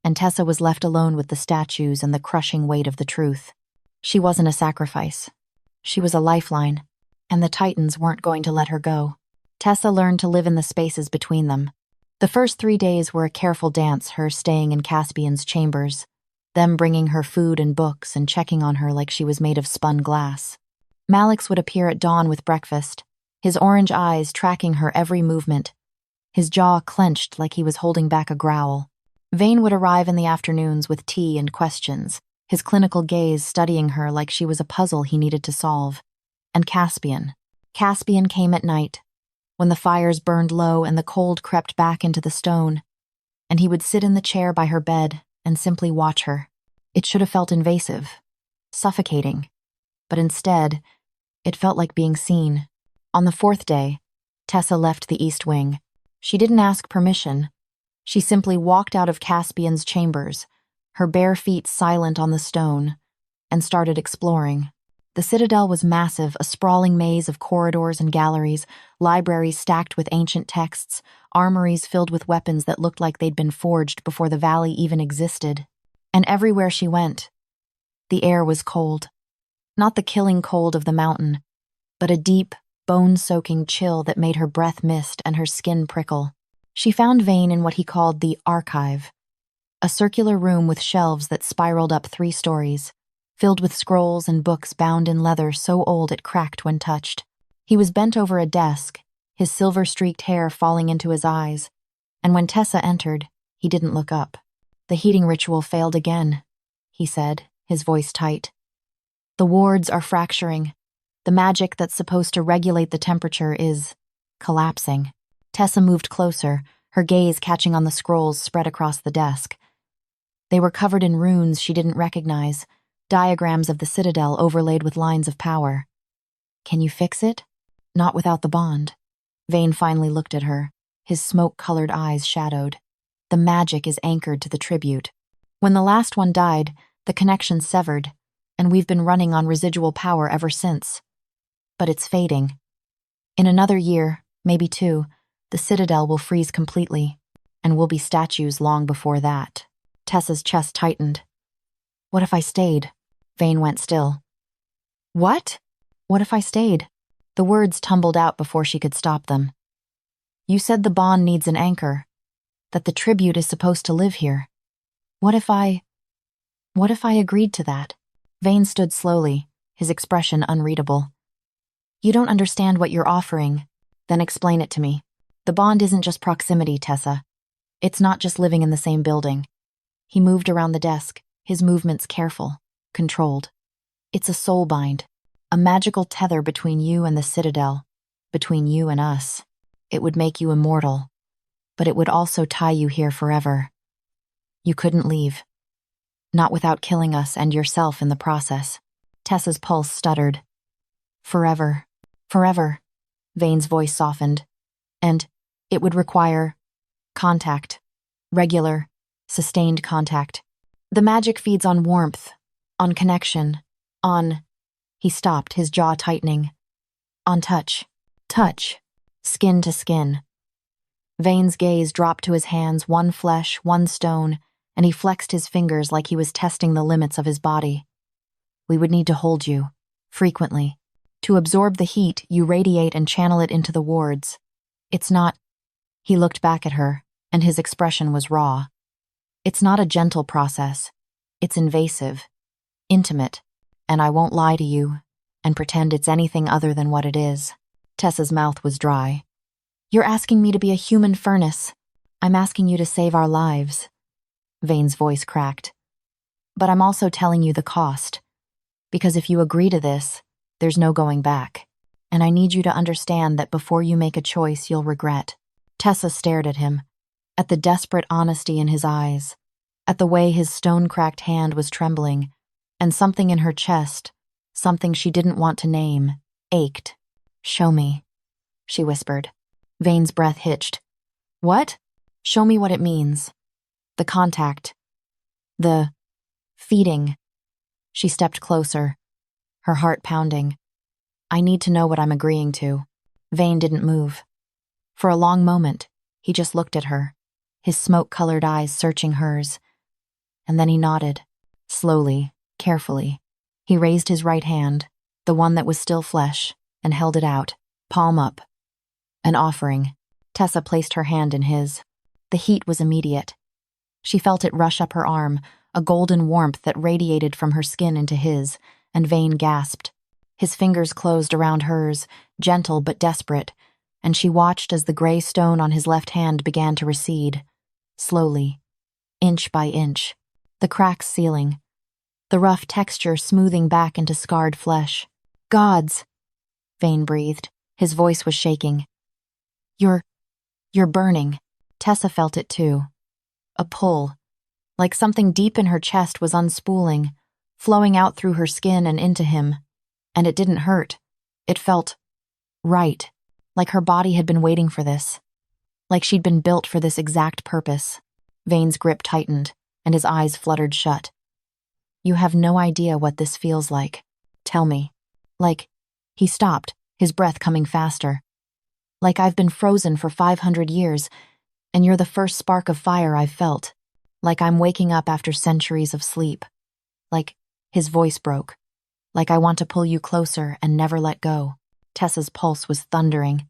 And Tessa was left alone with the statues and the crushing weight of the truth. She wasn't a sacrifice. She was a lifeline, and the Titans weren't going to let her go. Tessa learned to live in the spaces between them. The first 3 days were a careful dance, her staying in Caspian's chambers, them bringing her food and books and checking on her like she was made of spun glass. Malix would appear at dawn with breakfast, his orange eyes tracking her every movement, his jaw clenched like he was holding back a growl. Vane would arrive in the afternoons with tea and questions, his clinical gaze studying her like she was a puzzle he needed to solve. And Caspian came at night, when the fires burned low and the cold crept back into the stone. and he would sit in the chair by her bed and simply watch her. It should have felt invasive, suffocating, but instead, it felt like being seen. On the fourth day, Tessa left the East Wing. She didn't ask permission. She simply walked out of Caspian's chambers, her bare feet silent on the stone, and started exploring. The Citadel was massive, a sprawling maze of corridors and galleries, libraries stacked with ancient texts, armories filled with weapons that looked like they'd been forged before the valley even existed. And everywhere she went, the air was cold. Not the killing cold of the mountain, but a deep, bone-soaking chill that made her breath mist and her skin prickle. She found Vane in what he called the archive, a circular room with shelves that spiraled up 3 stories, filled with scrolls and books bound in leather so old it cracked when touched. He was bent over a desk, his silver-streaked hair falling into his eyes, and when Tessa entered, he didn't look up. "The heating ritual failed again," he said, his voice tight. "The wards are fracturing. The magic that's supposed to regulate the temperature is collapsing." Tessa moved closer, her gaze catching on the scrolls spread across the desk. They were covered in runes she didn't recognize, diagrams of the Citadel overlaid with lines of power. "Can you fix it?" "Not without the bond." Vane finally looked at her, his smoke-colored eyes shadowed. "The magic is anchored to the tribute. When the last one died, the connection severed, and we've been running on residual power ever since. But it's fading. In another year, maybe 2, the Citadel will freeze completely, and we'll be statues long before that." Tessa's chest tightened. "What if I stayed?" Vane went still. "What?" "What if I stayed?" The words tumbled out before she could stop them. "You said the bond needs an anchor, that the tribute is supposed to live here. What if I agreed to that?" Vane stood slowly, his expression unreadable. "You don't understand what you're offering. Then explain it to me. The bond isn't just proximity, Tessa. It's not just living in the same building." He moved around the desk, his movements careful, controlled. "It's a soul bind, a magical tether between you and the Citadel, between you and us. It would make you immortal, but it would also tie you here forever. You couldn't leave. Not without killing us and yourself in the process." Tessa's pulse stuttered. "Forever. Forever." Vane's voice softened. "And it would require contact. Regular, sustained contact. The magic feeds on warmth, on connection, on..." He stopped, his jaw tightening. "On touch. Touch. Skin to skin." Vane's gaze dropped to his hands, one flesh, one stone, and he flexed his fingers like he was testing the limits of his body. "We would need to hold you, frequently. To absorb the heat, you radiate and channel it into the wards. It's not..." He looked back at her, and his expression was raw. "It's not a gentle process. It's invasive, intimate, and I won't lie to you and pretend it's anything other than what it is." Tessa's mouth was dry. "You're asking me to be a human furnace. I'm asking you to save our lives." Vane's voice cracked. "But I'm also telling you the cost. Because if you agree to this, there's no going back. And I need you to understand that before you make a choice you'll regret." Tessa stared at him, at the desperate honesty in his eyes, at the way his stone-cracked hand was trembling, and something in her chest, something she didn't want to name, ached. "Show me," she whispered. Vane's breath hitched. "What?" "Show me what it means. The contact. The feeding." She stepped closer, her heart pounding. "I need to know what I'm agreeing to." Vane didn't move. For a long moment, he just looked at her, his smoke-colored eyes searching hers. And then he nodded, slowly, carefully. He raised his right hand, the one that was still flesh, and held it out, palm up. An offering. Tessa placed her hand in his. The heat was immediate. She felt it rush up her arm, a golden warmth that radiated from her skin into his, and Vane gasped. His fingers closed around hers, gentle but desperate, and she watched as the gray stone on his left hand began to recede, slowly, inch by inch, the cracks sealing, the rough texture smoothing back into scarred flesh. "Gods!" Vane breathed. His voice was shaking. You're burning." Tessa felt it too. A pull, like something deep in her chest was unspooling, flowing out through her skin and into him. And it didn't hurt. It felt right, like her body had been waiting for this, like she'd been built for this exact purpose. Vane's grip tightened, and his eyes fluttered shut. You have no idea what this feels like. Tell me. Like, he stopped, his breath coming faster. Like I've been frozen for 500 years, and you're the first spark of fire I've felt. Like I'm waking up after centuries of sleep. Like, his voice broke. Like I want to pull you closer and never let go. Tessa's pulse was thundering.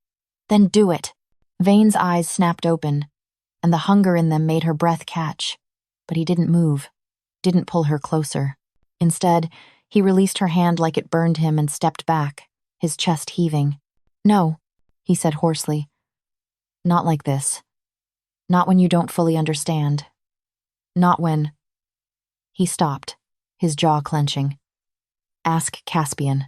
Then do it. Vane's eyes snapped open, and the hunger in them made her breath catch. But he didn't move, didn't pull her closer. Instead, he released her hand like it burned him and stepped back, his chest heaving. No, he said hoarsely. Not like this. Not when you don't fully understand. Not when... He stopped, his jaw clenching. Ask Caspian.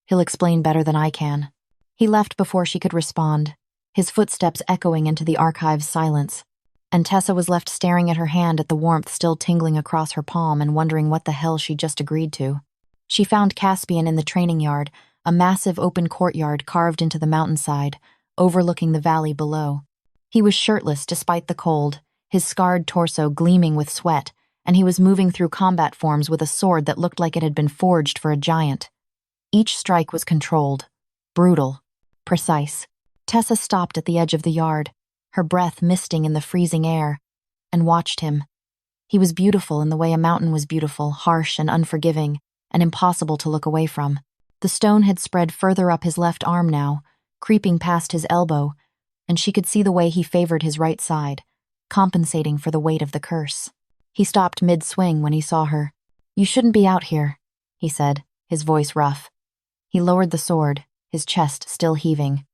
He'll explain better than I can. He left before she could respond, his footsteps echoing into the archive's silence, and Tessa was left staring at her hand at the warmth still tingling across her palm and wondering what the hell she'd just agreed to. She found Caspian in the training yard, a massive open courtyard carved into the mountainside, overlooking the valley below. He was shirtless despite the cold, his scarred torso gleaming with sweat, and he was moving through combat forms with a sword that looked like it had been forged for a giant. Each strike was controlled, brutal, precise. Tessa stopped at the edge of the yard, her breath misting in the freezing air, and watched him. He was beautiful in the way a mountain was beautiful, harsh and unforgiving, and impossible to look away from. The stone had spread further up his left arm now, creeping past his elbow, and she could see the way he favored his right side, compensating for the weight of the curse. He stopped mid-swing when he saw her. You shouldn't be out here, he said, his voice rough. He lowered the sword, his chest still heaving.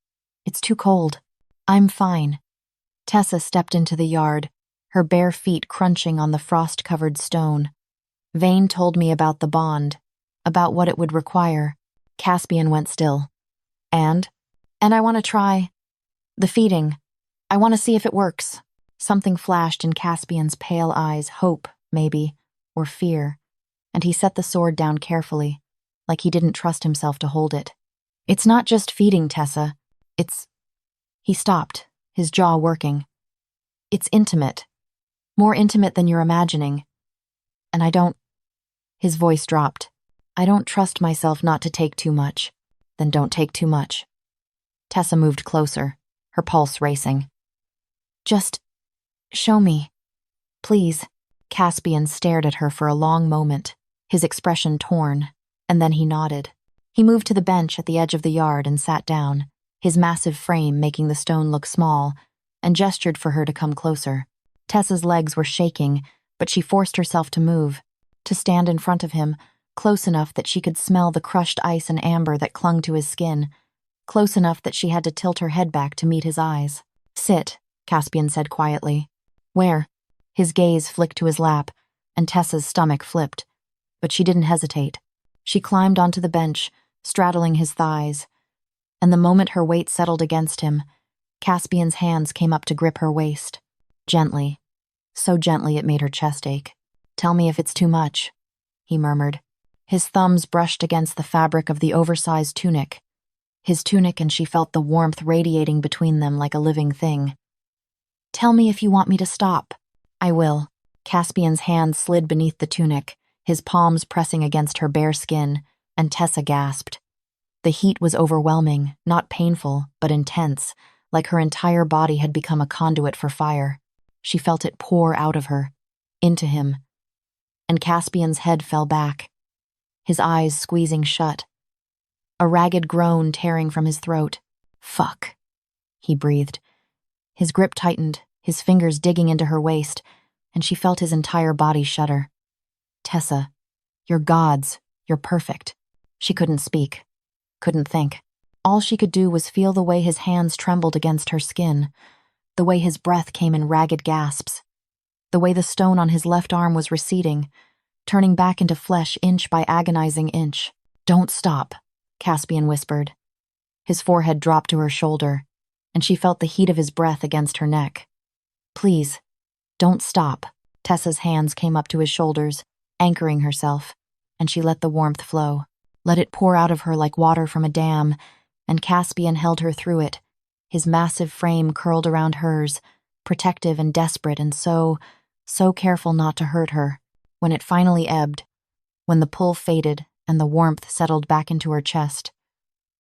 It's too cold. I'm fine. Tessa stepped into the yard, her bare feet crunching on the frost-covered stone. Vane told me about the bond, about what it would require. Caspian went still. And I want to try. The feeding. I want to see if it works. Something flashed in Caspian's pale eyes, hope, maybe, or fear, and he set the sword down carefully, like he didn't trust himself to hold it. It's not just feeding, Tessa. It's... He stopped, his jaw working. It's intimate. More intimate than you're imagining. And I don't... His voice dropped. I don't trust myself not to take too much. Then don't take too much. Tessa moved closer, her pulse racing. Just... show me. Please. Caspian stared at her for a long moment, his expression torn, and then he nodded. He moved to the bench at the edge of the yard and sat down, his massive frame making the stone look small, and gestured for her to come closer. Tessa's legs were shaking, but she forced herself to move, to stand in front of him, close enough that she could smell the crushed ice and amber that clung to his skin, close enough that she had to tilt her head back to meet his eyes. Sit, Caspian said quietly. Where? His gaze flicked to his lap, and Tessa's stomach flipped, but she didn't hesitate. She climbed onto the bench, straddling his thighs, and the moment her weight settled against him, Caspian's hands came up to grip her waist. Gently. So gently it made her chest ache. Tell me if it's too much, he murmured. His thumbs brushed against the fabric of the oversized tunic. His tunic, and she felt the warmth radiating between them like a living thing. Tell me if you want me to stop. I will. Caspian's hand slid beneath the tunic, his palms pressing against her bare skin, and Tessa gasped. The heat was overwhelming, not painful, but intense, like her entire body had become a conduit for fire. She felt it pour out of her, into him. And Caspian's head fell back, his eyes squeezing shut. A ragged groan tearing from his throat. Fuck, he breathed. His grip tightened, his fingers digging into her waist, and she felt his entire body shudder. Tessa, you're gods, you're perfect. She couldn't speak, couldn't think. All she could do was feel the way his hands trembled against her skin, the way his breath came in ragged gasps, the way the stone on his left arm was receding, turning back into flesh inch by agonizing inch. Don't stop, Caspian whispered. His forehead dropped to her shoulder, and she felt the heat of his breath against her neck. Please, Don't stop. Tessa's hands came up to his shoulders, anchoring herself, and she let the warmth flow. Let it pour out of her like water from a dam, and Caspian held her through it, his massive frame curled around hers, protective and desperate and so careful not to hurt her. When it finally ebbed, when the pull faded and the warmth settled back into her chest,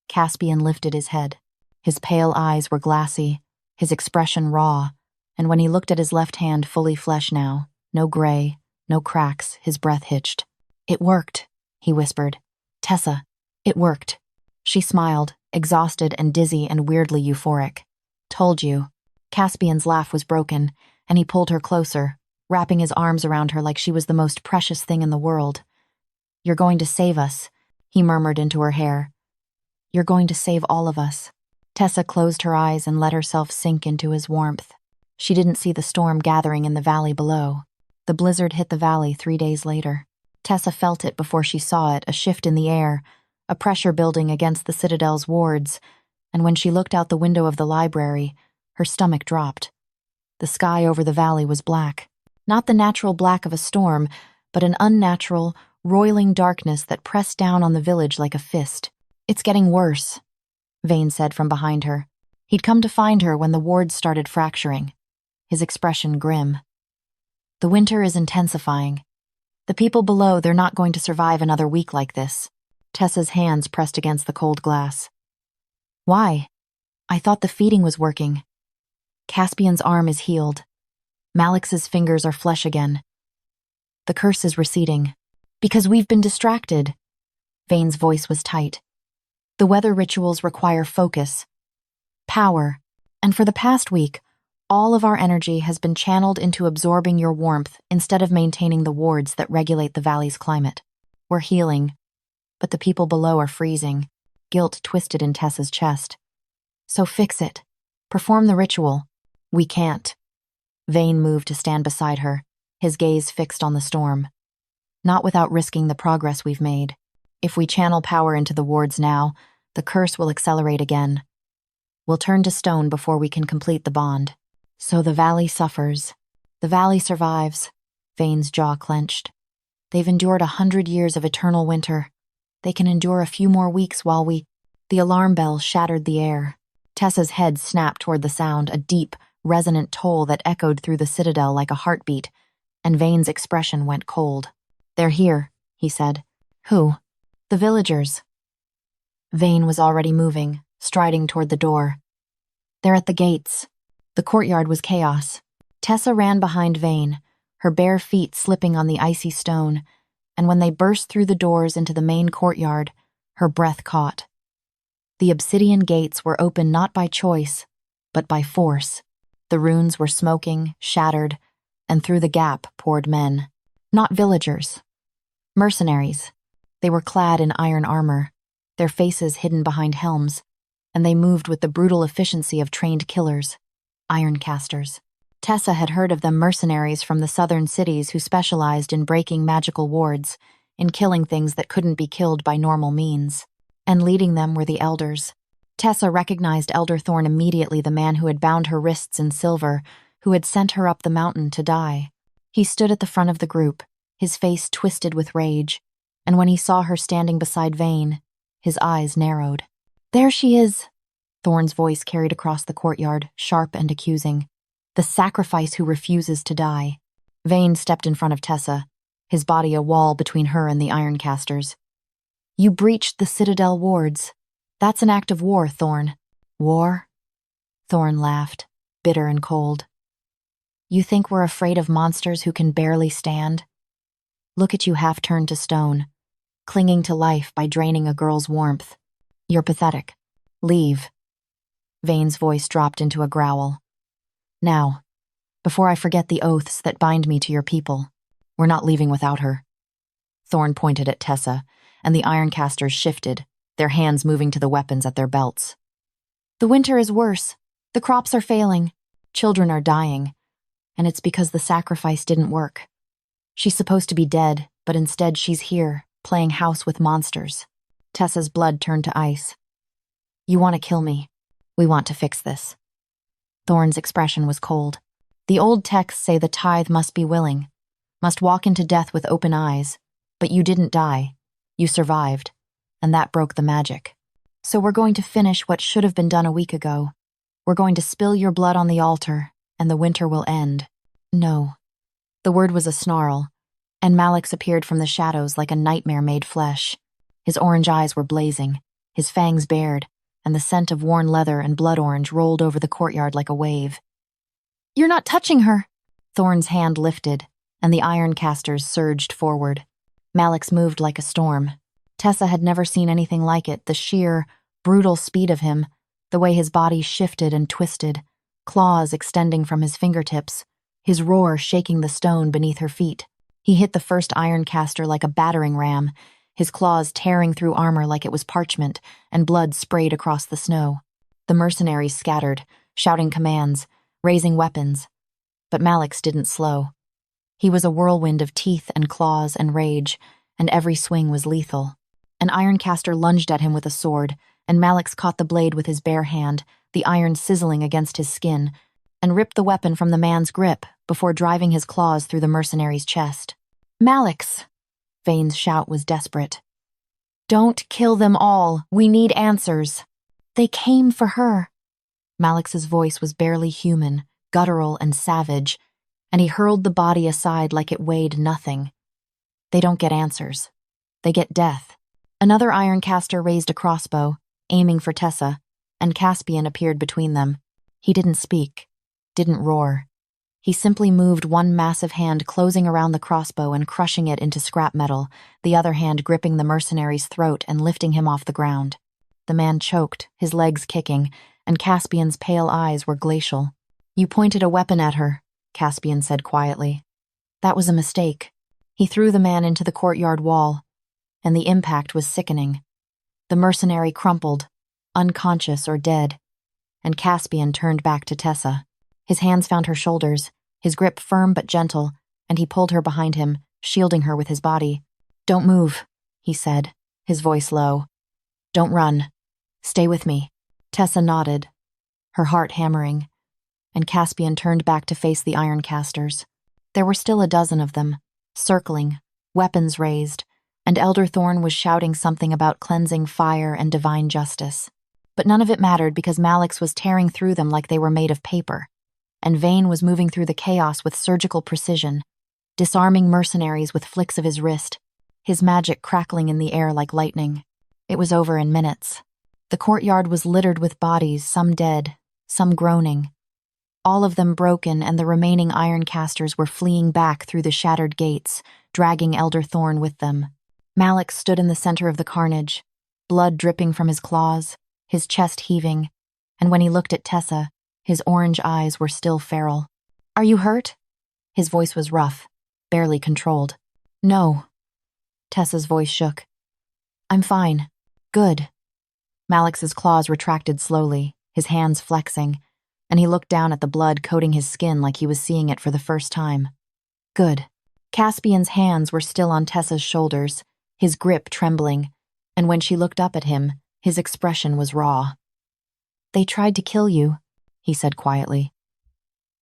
Caspian lifted his head. His pale eyes were glassy, his expression raw, and when he looked at his left hand, fully flesh now, no gray, no cracks, his breath hitched. "It worked," he whispered. "Tessa, it worked." She smiled, exhausted and dizzy and weirdly euphoric. "Told you." Caspian's laugh was broken, and he pulled her closer, wrapping his arms around her like she was the most precious thing in the world. "You're going to save us," he murmured into her hair. "You're going to save all of us." Tessa closed her eyes and let herself sink into his warmth. She didn't see the storm gathering in the valley below. The blizzard hit the valley 3 days later. Tessa felt it before she saw it, a shift in the air, a pressure building against the Citadel's wards, and when she looked out the window of the library, her stomach dropped. The sky over the valley was black. Not the natural black of a storm, but an unnatural, roiling darkness that pressed down on the village like a fist. "It's getting worse," Vane said from behind her. He'd come to find her when the wards started fracturing, his expression grim. "The winter is intensifying. The people below, they're not going to survive another week like this." Tessa's hands pressed against the cold glass. "Why? I thought the feeding was working." Caspian's arm is healed. Malix's fingers are flesh again. "The curse is receding. Because we've been distracted." Vane's voice was tight. "The weather rituals require focus, power, and for the past week, all of our energy has been channeled into absorbing your warmth instead of maintaining the wards that regulate the valley's climate. We're healing, but the people below are freezing." Guilt twisted in Tessa's chest. "So fix it. Perform the ritual." "We can't." Vane moved to stand beside her, his gaze fixed on the storm. "Not without risking the progress we've made. If we channel power into the wards now, the curse will accelerate again. We'll turn to stone before we can complete the bond." "So the valley suffers. The valley survives." Vane's jaw clenched. "They've endured 100 years of eternal winter. They can endure a few more weeks while we—" The alarm bell shattered the air. Tessa's head snapped toward the sound, a deep, resonant toll that echoed through the citadel like a heartbeat, and Vane's expression went cold. "They're here," he said. "Who?" "The villagers." Vane was already moving, striding toward the door. "They're at the gates." The courtyard was chaos. Tessa ran behind Vane, her bare feet slipping on the icy stone, and when they burst through the doors into the main courtyard, her breath caught. The obsidian gates were open not by choice, but by force. The runes were smoking, shattered, and through the gap poured men. Not villagers. Mercenaries. They were clad in iron armor, their faces hidden behind helms, and they moved with the brutal efficiency of trained killers. Ironcasters. Tessa had heard of them, mercenaries from the southern cities who specialized in breaking magical wards, in killing things that couldn't be killed by normal means. And leading them were the elders. Tessa recognized Elder Thorn immediately, the man who had bound her wrists in silver, who had sent her up the mountain to die. He stood at the front of the group, his face twisted with rage, and when he saw her standing beside Vane, his eyes narrowed. "There she is!" Thorn's voice carried across the courtyard, sharp and accusing. "The sacrifice who refuses to die." Vane stepped in front of Tessa, his body a wall between her and the Ironcasters. "You breached the Citadel wards. That's an act of war, Thorn." "War?" Thorn laughed, bitter and cold. "You think we're afraid of monsters who can barely stand? Look at you half turned to stone, clinging to life by draining a girl's warmth. You're pathetic. Leave." Vane's voice dropped into a growl. "Now, before I forget the oaths that bind me to your people, we're not leaving without her." Thorn pointed at Tessa, and the Ironcasters shifted, their hands moving to the weapons at their belts. "The winter is worse. The crops are failing. Children are dying. And it's because the sacrifice didn't work. She's supposed to be dead, but instead she's here, playing house with monsters." Tessa's blood turned to ice. "You want to kill me. We want to fix this." Thorn's expression was cold. The old texts say the tithe must be willing, must walk into death with open eyes, but you didn't die. You survived, and that broke the magic. So we're going to finish what should have been done a week ago. We're going to spill your blood on the altar, and the winter will end. No. The word was a snarl, and Malix appeared from the shadows like a nightmare made flesh. His orange eyes were blazing, his fangs bared, and the scent of worn leather and blood orange rolled over the courtyard like a wave. "You're not touching her!" Thorn's hand lifted, and the iron casters surged forward. Malix moved like a storm. Tessa had never seen anything like it, the sheer, brutal speed of him, the way his body shifted and twisted, claws extending from his fingertips, his roar shaking the stone beneath her feet. He hit the first iron caster like a battering ram, his claws tearing through armor like it was parchment, and blood sprayed across the snow. The mercenaries scattered, shouting commands, raising weapons. But Malix didn't slow. He was a whirlwind of teeth and claws and rage, and every swing was lethal. An iron caster lunged at him with a sword, and Malix caught the blade with his bare hand, the iron sizzling against his skin, and ripped the weapon from the man's grip before driving his claws through the mercenary's chest. "Malix!" Vane's shout was desperate. "Don't kill them all. We need answers. They came for her." Malix's voice was barely human, guttural and savage, and he hurled the body aside like it weighed nothing. They don't get answers. They get death. Another iron caster raised a crossbow, aiming for Tessa, and Caspian appeared between them. He didn't speak, didn't roar. He simply moved one massive hand closing around the crossbow and crushing it into scrap metal, the other hand gripping the mercenary's throat and lifting him off the ground. The man choked, his legs kicking, and Caspian's pale eyes were glacial. "You pointed a weapon at her," Caspian said quietly. "That was a mistake." He threw the man into the courtyard wall, and the impact was sickening. The mercenary crumpled, unconscious or dead, and Caspian turned back to Tessa. His hands found her shoulders, his grip firm but gentle, and he pulled her behind him, shielding her with his body. "Don't move," he said, his voice low. "Don't run. Stay with me." Tessa nodded, her heart hammering, and Caspian turned back to face the iron casters. There were still a dozen of them, circling, weapons raised, and Elder Thorn was shouting something about cleansing fire and divine justice. But none of it mattered because Malix was tearing through them like they were made of paper, and Vane was moving through the chaos with surgical precision, disarming mercenaries with flicks of his wrist, his magic crackling in the air like lightning. It was over in minutes. The courtyard was littered with bodies, some dead, some groaning. All of them broken, and the remaining iron casters were fleeing back through the shattered gates, dragging Elder Thorn with them. Malix stood in the center of the carnage, blood dripping from his claws, his chest heaving, and when he looked at Tessa, his orange eyes were still feral. "Are you hurt?" His voice was rough, barely controlled. "No." Tessa's voice shook. "I'm fine. Good." Malix's claws retracted slowly, his hands flexing, and he looked down at the blood coating his skin like he was seeing it for the first time. "Good." Caspian's hands were still on Tessa's shoulders, his grip trembling, and when she looked up at him, his expression was raw. "They tried to kill you," he said quietly.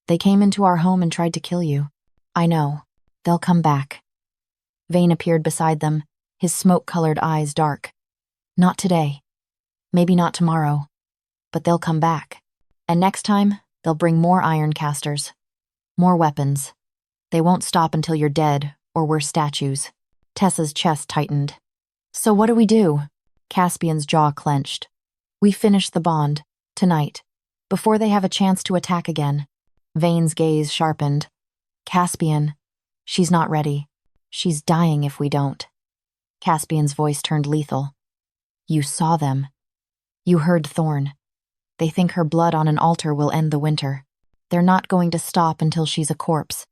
"They came into our home and tried to kill you. I know. They'll come back." Vane appeared beside them, his smoke-colored eyes dark. "Not today. Maybe not tomorrow. But they'll come back. And next time, they'll bring more iron casters. More weapons. They won't stop until you're dead, or we're statues." Tessa's chest tightened. "So what do we do?" Caspian's jaw clenched. "We finish the bond, tonight, before they have a chance to attack again." Vane's gaze sharpened. "Caspian, she's not ready. She's dying if we don't." Caspian's voice turned lethal. "You saw them. You heard Thorn. They think her blood on an altar will end the winter. They're not going to stop until she's a corpse.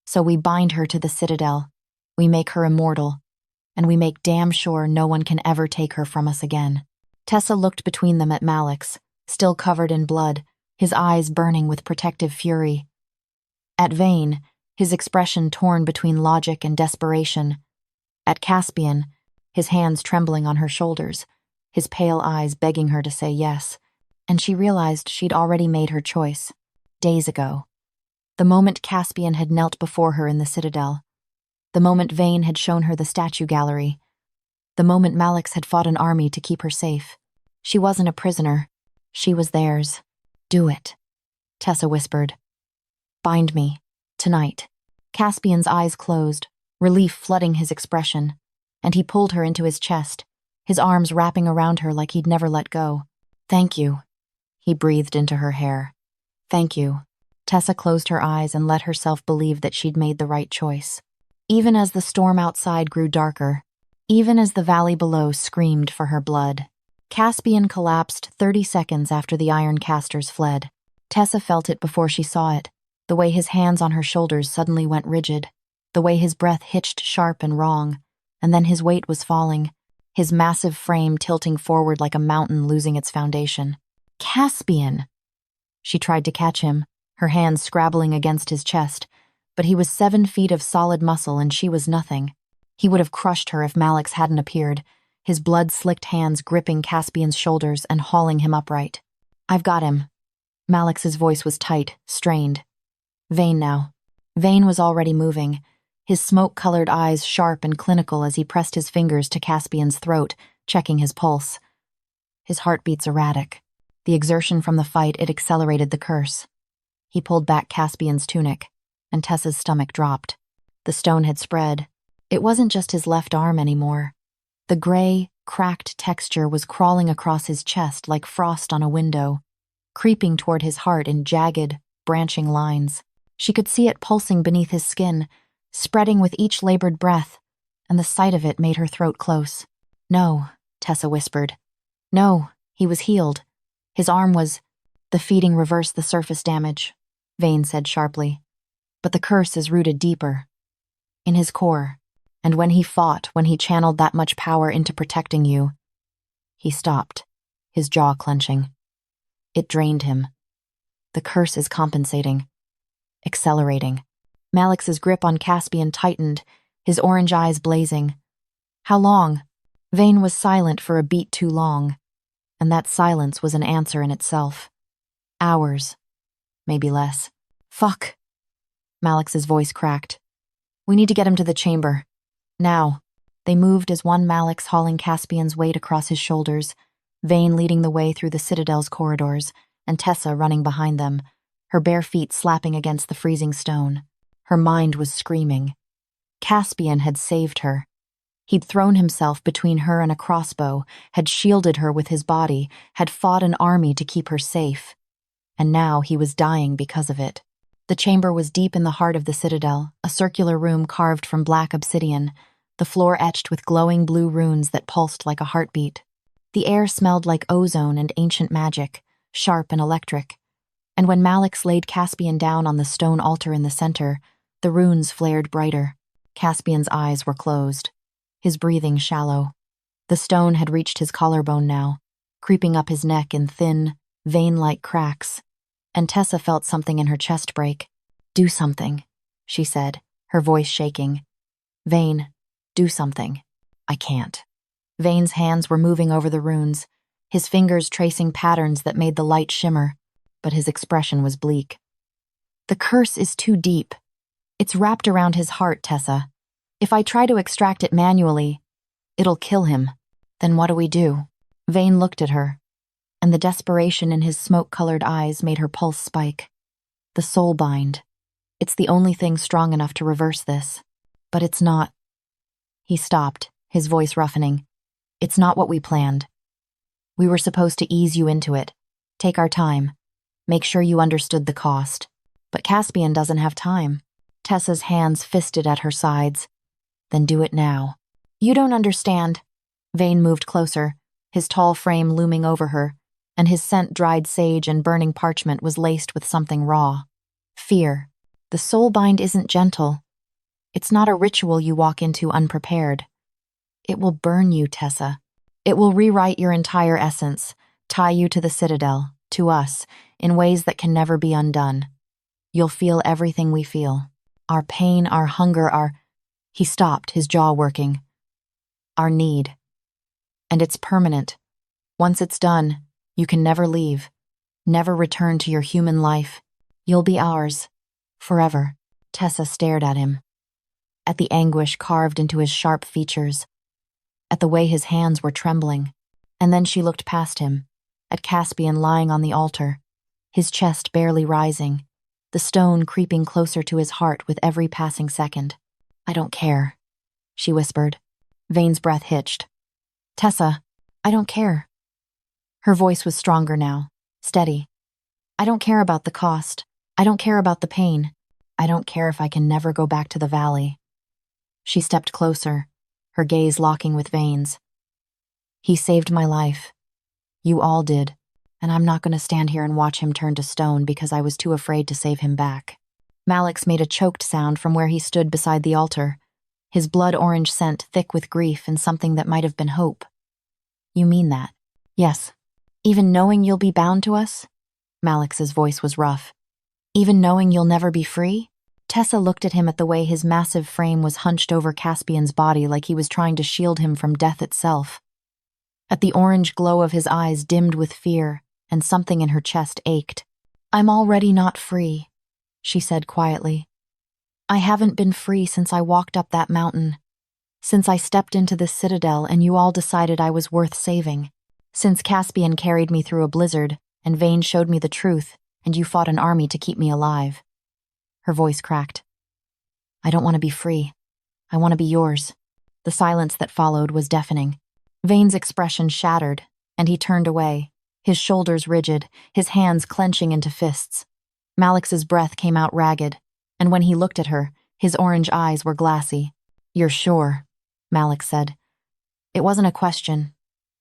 So we bind her to the Citadel. We make her immortal. And we make damn sure no one can ever take her from us again." Tessa looked between them at Malix, still covered in blood, his eyes burning with protective fury. At Vane, his expression torn between logic and desperation. At Caspian, his hands trembling on her shoulders, his pale eyes begging her to say yes, and she realized she'd already made her choice, days ago. The moment Caspian had knelt before her in the Citadel. The moment Vane had shown her the statue gallery. The moment Malix had fought an army to keep her safe. She wasn't a prisoner. She was theirs. Do it, Tessa whispered. Bind me. Tonight. Caspian's eyes closed, relief flooding his expression, and he pulled her into his chest, his arms wrapping around her like he'd never let go. Thank you, he breathed into her hair. Thank you. Tessa closed her eyes and let herself believe that she'd made the right choice. Even as the storm outside grew darker, even as the valley below screamed for her blood, Caspian collapsed 30 seconds after the iron casters fled. Tessa felt it before she saw it, the way his hands on her shoulders suddenly went rigid, the way his breath hitched sharp and wrong, and then his weight was falling, his massive frame tilting forward like a mountain losing its foundation. Caspian! She tried to catch him, her hands scrabbling against his chest, but he was 7 feet of solid muscle and she was nothing. He would have crushed her if Malix hadn't appeared, his blood-slicked hands gripping Caspian's shoulders and hauling him upright. I've got him. Malix's voice was tight, strained. Vane now. Vane was already moving, his smoke-colored eyes sharp and clinical as he pressed his fingers to Caspian's throat, checking his pulse. His heartbeats erratic. The exertion from the fight, it accelerated the curse. He pulled back Caspian's tunic, and Tessa's stomach dropped. The stone had spread. It wasn't just his left arm anymore. The gray, cracked texture was crawling across his chest like frost on a window, creeping toward his heart in jagged, branching lines. She could see it pulsing beneath his skin, spreading with each labored breath, and the sight of it made her throat close. No, Tessa whispered. No, he was healed. His arm was... The feeding reversed the surface damage, Vane said sharply. But the curse is rooted deeper. In his core. And when he fought, when he channeled that much power into protecting you... He stopped, his jaw clenching. It drained him. The curse is compensating. Accelerating. Malix's grip on Caspian tightened, his orange eyes blazing. How long? Vane was silent for a beat too long, and that silence was an answer in itself. Hours. Maybe less. Fuck. Malix's voice cracked. We need to get him to the chamber. Now. They moved as one Malix hauling Caspian's weight across his shoulders, Vane leading the way through the Citadel's corridors, and Tessa running behind them, her bare feet slapping against the freezing stone. Her mind was screaming. Caspian had saved her. He'd thrown himself between her and a crossbow, had shielded her with his body, had fought an army to keep her safe. And now he was dying because of it. The chamber was deep in the heart of the Citadel, a circular room carved from black obsidian, the floor etched with glowing blue runes that pulsed like a heartbeat. The air smelled like ozone and ancient magic, sharp and electric. And when Malix laid Caspian down on the stone altar in the center, the runes flared brighter. Caspian's eyes were closed, his breathing shallow. The stone had reached his collarbone now, creeping up his neck in thin, vein-like cracks, and Tessa felt something in her chest break. Do something, she said, her voice shaking. Vane, do something. I can't. Vane's hands were moving over the runes, his fingers tracing patterns that made the light shimmer, but his expression was bleak. The curse is too deep. It's wrapped around his heart, Tessa. If I try to extract it manually, it'll kill him. Then what do we do? Vane looked at her, and the desperation in his smoke-colored eyes made her pulse spike. The soul bind. It's the only thing strong enough to reverse this. But it's not. He stopped, his voice roughening. It's not what we planned. We were supposed to ease you into it, take our time, make sure you understood the cost. But Caspian doesn't have time. Tessa's hands fisted at her sides. Then do it now. You don't understand. Vane moved closer, his tall frame looming over her, and his scent dried sage and burning parchment was laced with something raw. Fear. The soul bind isn't gentle. It's not a ritual you walk into unprepared. It will burn you, Tessa. It will rewrite your entire essence, tie you to the Citadel, to us, in ways that can never be undone. You'll feel everything we feel. Our pain, our hunger, our... He stopped, his jaw working. Our need. And it's permanent. Once it's done, you can never leave, never return to your human life. You'll be ours, Forever. Tessa stared at him, at the anguish carved into his sharp features, at the way his hands were trembling. And then she looked past him, at Caspian lying on the altar, his chest barely rising, the stone creeping closer to his heart with every passing second. I don't care, she whispered. Vane's breath hitched. Tessa, I don't care. Her voice was stronger now, steady. I don't care about the cost. I don't care about the pain. I don't care if I can never go back to the valley. She stepped closer, her gaze locking with Vane's. He saved my life. You all did, and I'm not going to stand here and watch him turn to stone because I was too afraid to save him back. Malix made a choked sound from where he stood beside the altar, his blood-orange scent thick with grief and something that might have been hope. You mean that? Yes. Even knowing you'll be bound to us? Malix's voice was rough. Even knowing you'll never be free? Tessa looked at him at the way his massive frame was hunched over Caspian's body like he was trying to shield him from death itself. At the orange glow of his eyes dimmed with fear, and something in her chest ached. I'm already not free, she said quietly. I haven't been free since I walked up that mountain. Since I stepped into this citadel and you all decided I was worth saving. Since Caspian carried me through a blizzard, and Vane showed me the truth, and you fought an army to keep me alive. Her voice cracked. I don't want to be free. I want to be yours. The silence that followed was deafening. Vane's expression shattered, and he turned away, his shoulders rigid, his hands clenching into fists. Malix's breath came out ragged, and when he looked at her, his orange eyes were glassy. You're sure, Malix said. It wasn't a question.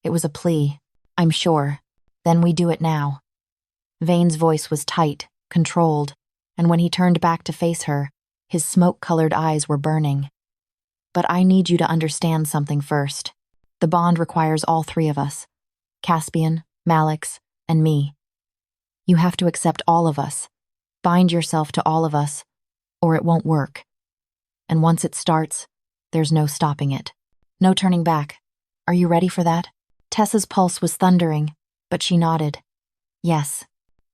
It was a plea. I'm sure. Then we do it now. Vane's voice was tight, controlled, and when he turned back to face her, his smoke-colored eyes were burning. But I need you to understand something first. The bond requires all three of us. Caspian, Malix, and me. You have to accept all of us. Bind yourself to all of us, or it won't work. And once it starts, there's no stopping it. No turning back. Are you ready for that? Tessa's pulse was thundering, but she nodded. Yes.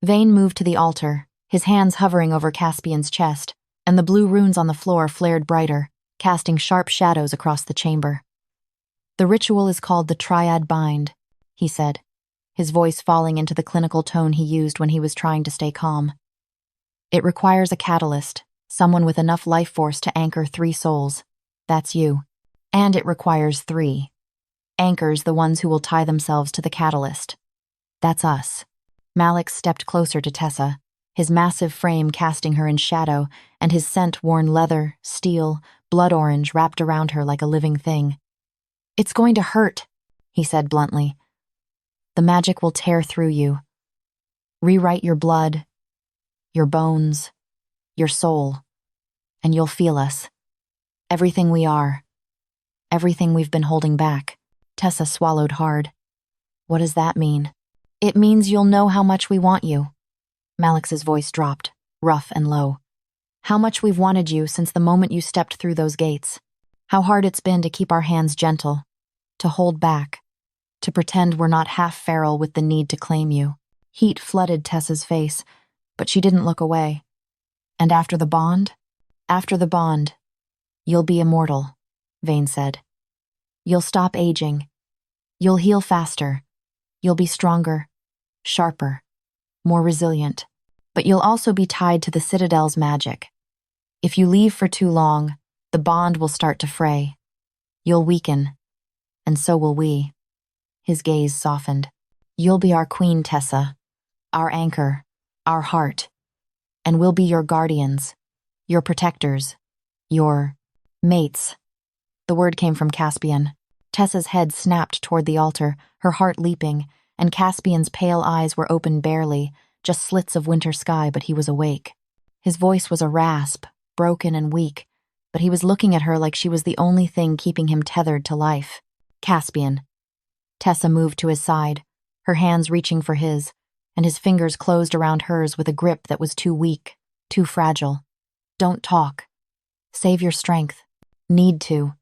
Vane moved to the altar, his hands hovering over Caspian's chest, and the blue runes on the floor flared brighter, casting sharp shadows across the chamber. The ritual is called the Triad Bind, he said, his voice falling into the clinical tone he used when he was trying to stay calm. It requires a catalyst, someone with enough life force to anchor 3 souls. That's you. And it requires 3. Anchors, the ones who will tie themselves to the catalyst. That's us. Malix stepped closer to Tessa, his massive frame casting her in shadow, and his scent-worn leather, steel, blood orange wrapped around her like a living thing. It's going to hurt, he said bluntly. The magic will tear through you. Rewrite your blood, your bones, your soul, and you'll feel us. Everything we are. Everything we've been holding back. Tessa swallowed hard. What does that mean? It means you'll know how much we want you. Malix's voice dropped, rough and low. How much we've wanted you since the moment you stepped through those gates. How hard it's been to keep our hands gentle, to hold back, to pretend we're not half feral with the need to claim you. Heat flooded Tessa's face, but she didn't look away. And after the bond? After the bond, you'll be immortal, Vane said. You'll stop aging. You'll heal faster. You'll be stronger, sharper, more resilient. But you'll also be tied to the Citadel's magic. If you leave for too long, the bond will start to fray. You'll weaken, and so will we. His gaze softened. You'll be our queen, Tessa, our anchor, our heart, and we'll be your guardians, your protectors, your mates. The word came from Caspian. Tessa's head snapped toward the altar, her heart leaping, and Caspian's pale eyes were open barely, just slits of winter sky, but he was awake. His voice was a rasp, broken and weak, but he was looking at her like she was the only thing keeping him tethered to life. Caspian. Tessa moved to his side, her hands reaching for his, and his fingers closed around hers with a grip that was too weak, too fragile. Don't talk. Save your strength. Need to.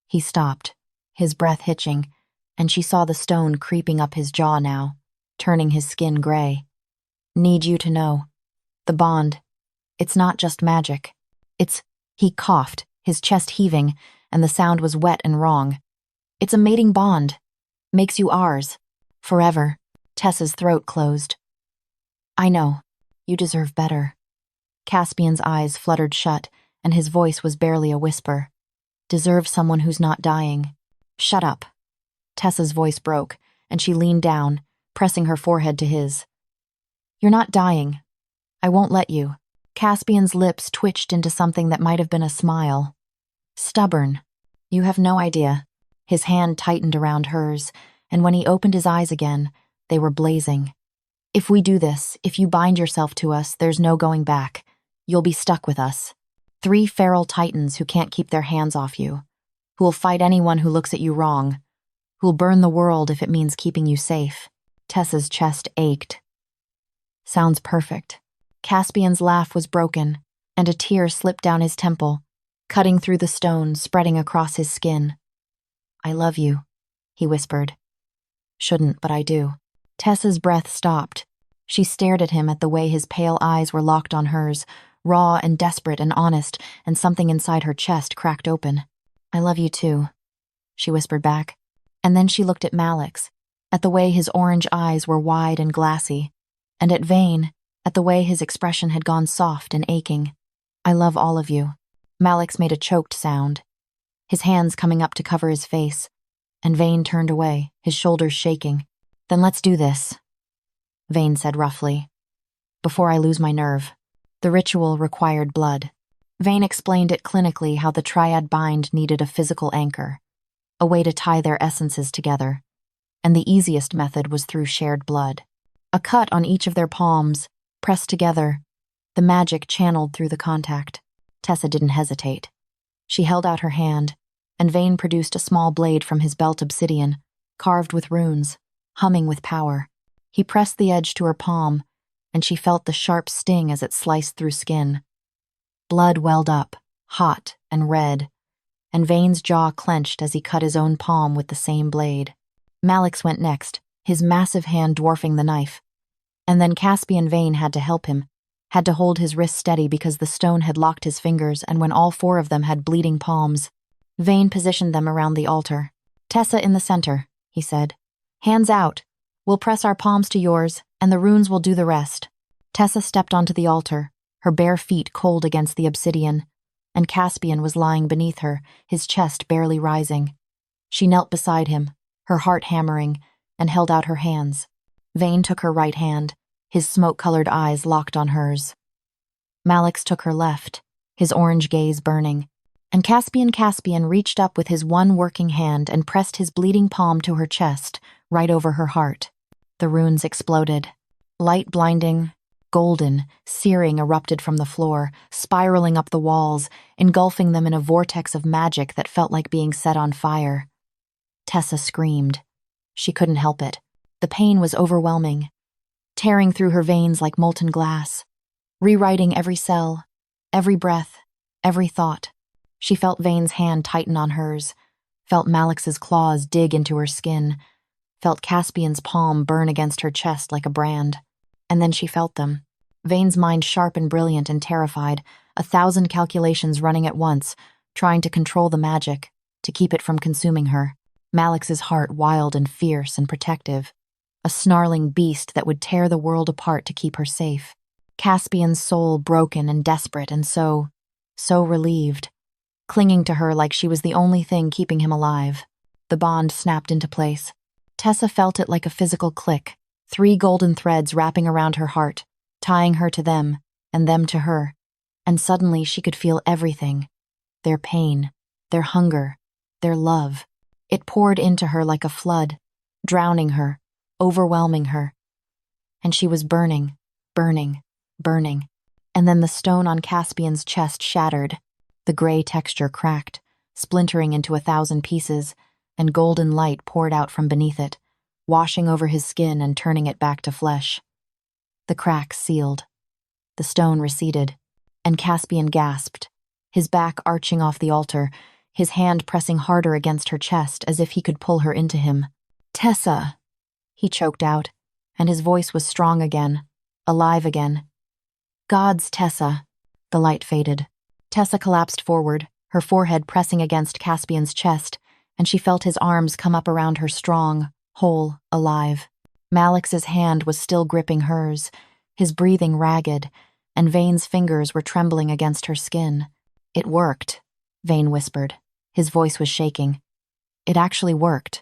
He stopped, his breath hitching, and she saw the stone creeping up his jaw now, turning his skin gray. Need you to know. The bond. It's not just magic. He coughed, his chest heaving, and the sound was wet and wrong. It's a mating bond. Makes you ours. Forever. Tessa's throat closed. I know. You deserve better. Caspian's eyes fluttered shut, and his voice was barely a whisper. Deserve someone who's not dying. Shut up. Tessa's voice broke, and she leaned down, pressing her forehead to his. You're not dying. I won't let you. Caspian's lips twitched into something that might have been a smile. Stubborn. You have no idea. His hand tightened around hers, and when he opened his eyes again, they were blazing. If we do this, if you bind yourself to us, there's no going back. You'll be stuck with us. 3 feral titans who can't keep their hands off you, who'll fight anyone who looks at you wrong, who'll burn the world if it means keeping you safe. Tessa's chest ached. Sounds perfect. Caspian's laugh was broken, and a tear slipped down his temple, cutting through the stone, spreading across his skin. I love you, he whispered. Shouldn't, but I do. Tessa's breath stopped. She stared at him at the way his pale eyes were locked on hers, raw and desperate and honest, and something inside her chest cracked open. I love you too, she whispered back. And then she looked at Malix, at the way his orange eyes were wide and glassy, and at Vane, at the way his expression had gone soft and aching. I love all of you. Malix made a choked sound, his hands coming up to cover his face, and Vane turned away, his shoulders shaking. Then let's do this, Vane said roughly. Before I lose my nerve. The ritual required blood. Vane explained it clinically how the triad bind needed a physical anchor, a way to tie their essences together, and the easiest method was through shared blood. A cut on each of their palms, pressed together, the magic channeled through the contact. Tessa didn't hesitate. She held out her hand, and Vane produced a small blade from his belt obsidian, carved with runes, humming with power. He pressed the edge to her palm, and she felt the sharp sting as it sliced through skin. Blood welled up, hot and red, and Vane's jaw clenched as he cut his own palm with the same blade. Malix went next, his massive hand dwarfing the knife. And then Caspian Vane had to help him, had to hold his wrist steady because the stone had locked his fingers, and when all 4 of them had bleeding palms, Vane positioned them around the altar. Tessa in the center, he said. Hands out. We'll press our palms to yours, and the runes will do the rest. Tessa stepped onto the altar, her bare feet cold against the obsidian, and Caspian was lying beneath her, his chest barely rising. She knelt beside him, her heart hammering, and held out her hands. Vane took her right hand, his smoke-colored eyes locked on hers. Malix took her left, his orange gaze burning, and Caspian reached up with his one working hand and pressed his bleeding palm to her chest, right over her heart. The runes exploded. Light blinding, golden, searing erupted from the floor, spiraling up the walls, engulfing them in a vortex of magic that felt like being set on fire. Tessa screamed. She couldn't help it. The pain was overwhelming, tearing through her veins like molten glass, rewriting every cell, every breath, every thought. She felt Vane's hand tighten on hers, felt Malix's claws dig into her skin, felt Caspian's palm burn against her chest like a brand. And then she felt them. Vane's mind sharp and brilliant and terrified, 1,000 calculations running at once, trying to control the magic, to keep it from consuming her. Malix's heart wild and fierce and protective, a snarling beast that would tear the world apart to keep her safe. Caspian's soul broken and desperate and so relieved, clinging to her like she was the only thing keeping him alive. The bond snapped into place. Tessa felt it like a physical click, 3 golden threads wrapping around her heart, tying her to them, and them to her. And suddenly she could feel everything. Their pain, their hunger, their love. It poured into her like a flood, drowning her, overwhelming her. And she was burning, burning, burning. And then the stone on Caspian's chest shattered. The gray texture cracked, splintering into 1,000 pieces, and golden light poured out from beneath it, washing over his skin and turning it back to flesh. The cracks sealed. The stone receded, and Caspian gasped, his back arching off the altar, his hand pressing harder against her chest as if he could pull her into him. Tessa, he choked out, and his voice was strong again, alive again. God's Tessa, The light faded. Tessa collapsed forward, her forehead pressing against Caspian's chest, and she felt his arms come up around her strong, whole, alive. Malix's hand was still gripping hers, his breathing ragged, and Vane's fingers were trembling against her skin. It worked, Vane whispered. His voice was shaking. It actually worked.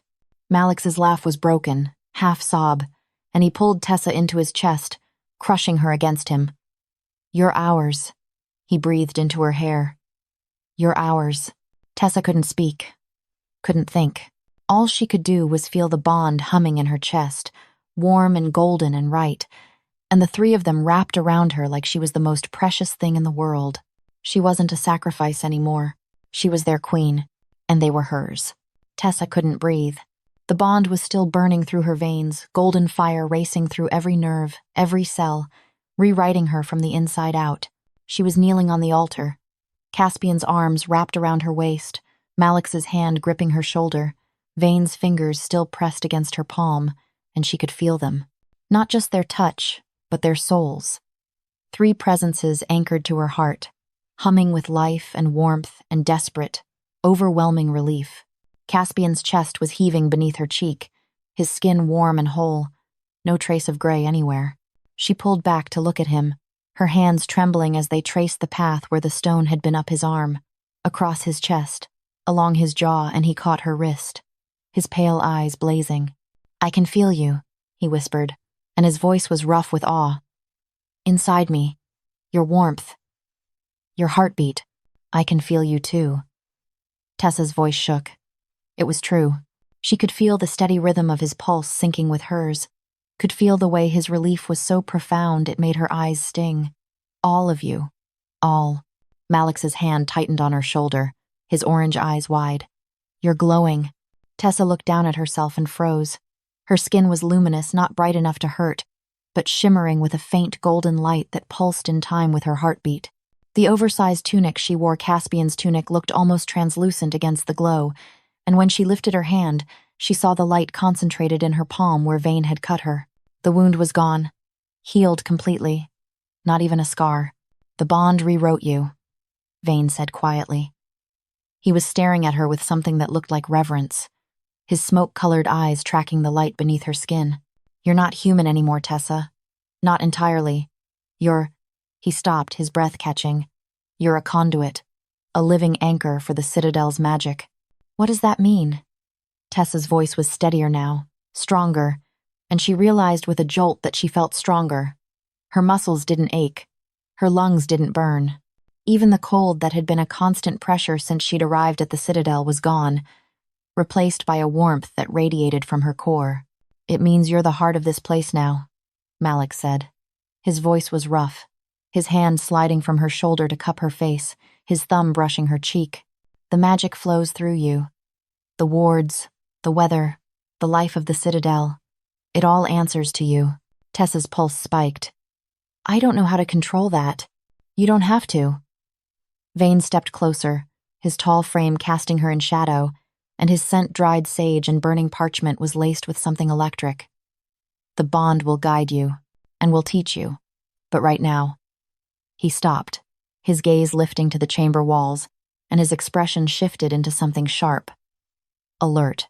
Malix's laugh was broken, half-sob, and he pulled Tessa into his chest, crushing her against him. "You're ours," he breathed into her hair. "You're ours." Tessa couldn't speak, couldn't think. All she could do was feel the bond humming in her chest, warm and golden and right, and the three of them wrapped around her like she was the most precious thing in the world. She wasn't a sacrifice anymore. She was their queen, and they were hers. Tessa couldn't breathe. The bond was still burning through her veins, golden fire racing through every nerve, every cell, rewriting her from the inside out. She was kneeling on the altar, Caspian's arms wrapped around her waist, Malix's hand gripping her shoulder, Vane's fingers still pressed against her palm, and she could feel them. Not just their touch, but their souls. Three presences anchored to her heart, humming with life and warmth and desperate, overwhelming relief. Caspian's chest was heaving beneath her cheek, his skin warm and whole, no trace of gray anywhere. She pulled back to look at him, her hands trembling as they traced the path where the stone had been up his arm, across his chest, along his jaw, and he caught her wrist, his pale eyes blazing. "I can feel you," he whispered, and his voice was rough with awe. "Inside me, your warmth, your heartbeat, I can feel you too." Tessa's voice shook. It was true. She could feel the steady rhythm of his pulse syncing with hers, could feel the way his relief was so profound it made her eyes sting. "All of you. All." Malix's hand tightened on her shoulder, his orange eyes wide. "You're glowing." Tessa looked down at herself and froze. Her skin was luminous, not bright enough to hurt, but shimmering with a faint golden light that pulsed in time with her heartbeat. The oversized tunic she wore, Caspian's tunic, looked almost translucent against the glow, and when she lifted her hand, she saw the light concentrated in her palm where Vane had cut her. The wound was gone, healed completely. Not even a scar. "The bond rewrote you," Vane said quietly. He was staring at her with something that looked like reverence, his smoke-colored eyes tracking the light beneath her skin. "You're not human anymore, Tessa. Not entirely. He stopped, his breath catching. "You're a conduit, a living anchor for the Citadel's magic." "What does that mean?" Tessa's voice was steadier now, stronger, and she realized with a jolt that she felt stronger. Her muscles didn't ache. Her lungs didn't burn. Even the cold that had been a constant pressure since she'd arrived at the Citadel was gone, replaced by a warmth that radiated from her core. "It means you're the heart of this place now," Malix said. His voice was rough, his hand sliding from her shoulder to cup her face, his thumb brushing her cheek. "The magic flows through you. The wards, the weather, the life of the Citadel. It all answers to you." Tessa's pulse spiked. "I don't know how to control that." "You don't have to." Vane stepped closer, his tall frame casting her in shadow, and his scent dried sage and burning parchment was laced with something electric. "The bond will guide you, and will teach you. But right now..." He stopped, his gaze lifting to the chamber walls, and his expression shifted into something sharp. Alert.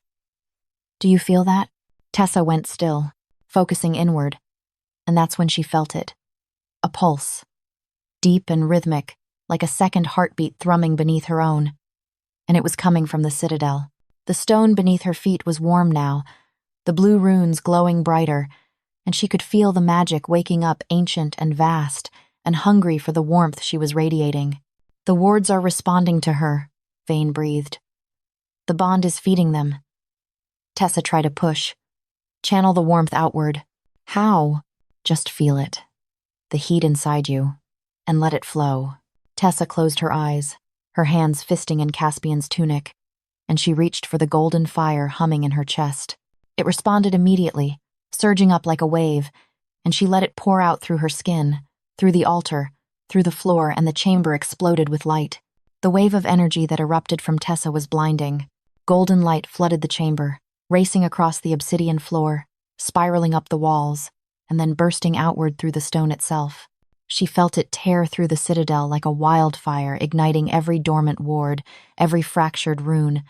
"Do you feel that?" Tessa went still, focusing inward, and that's when she felt it. A pulse. Deep and rhythmic, like a second heartbeat thrumming beneath her own. And it was coming from the Citadel. The stone beneath her feet was warm now, the blue runes glowing brighter, and she could feel the magic waking up ancient and vast, and hungry for the warmth she was radiating. "The wards are responding to her," Vane breathed. "The bond is feeding them." Tessa tried to push, channel the warmth outward. "How?" "Just feel it. The heat inside you. And let it flow." Tessa closed her eyes, her hands fisting in Caspian's tunic, and she reached for the golden fire humming in her chest. It responded immediately, surging up like a wave, and she let it pour out through her skin, through the altar, through the floor, and the chamber exploded with light. The wave of energy that erupted from Tessa was blinding. Golden light flooded the chamber, racing across the obsidian floor, spiraling up the walls, and then bursting outward through the stone itself. She felt it tear through the citadel like a wildfire, igniting every dormant ward, every fractured rune,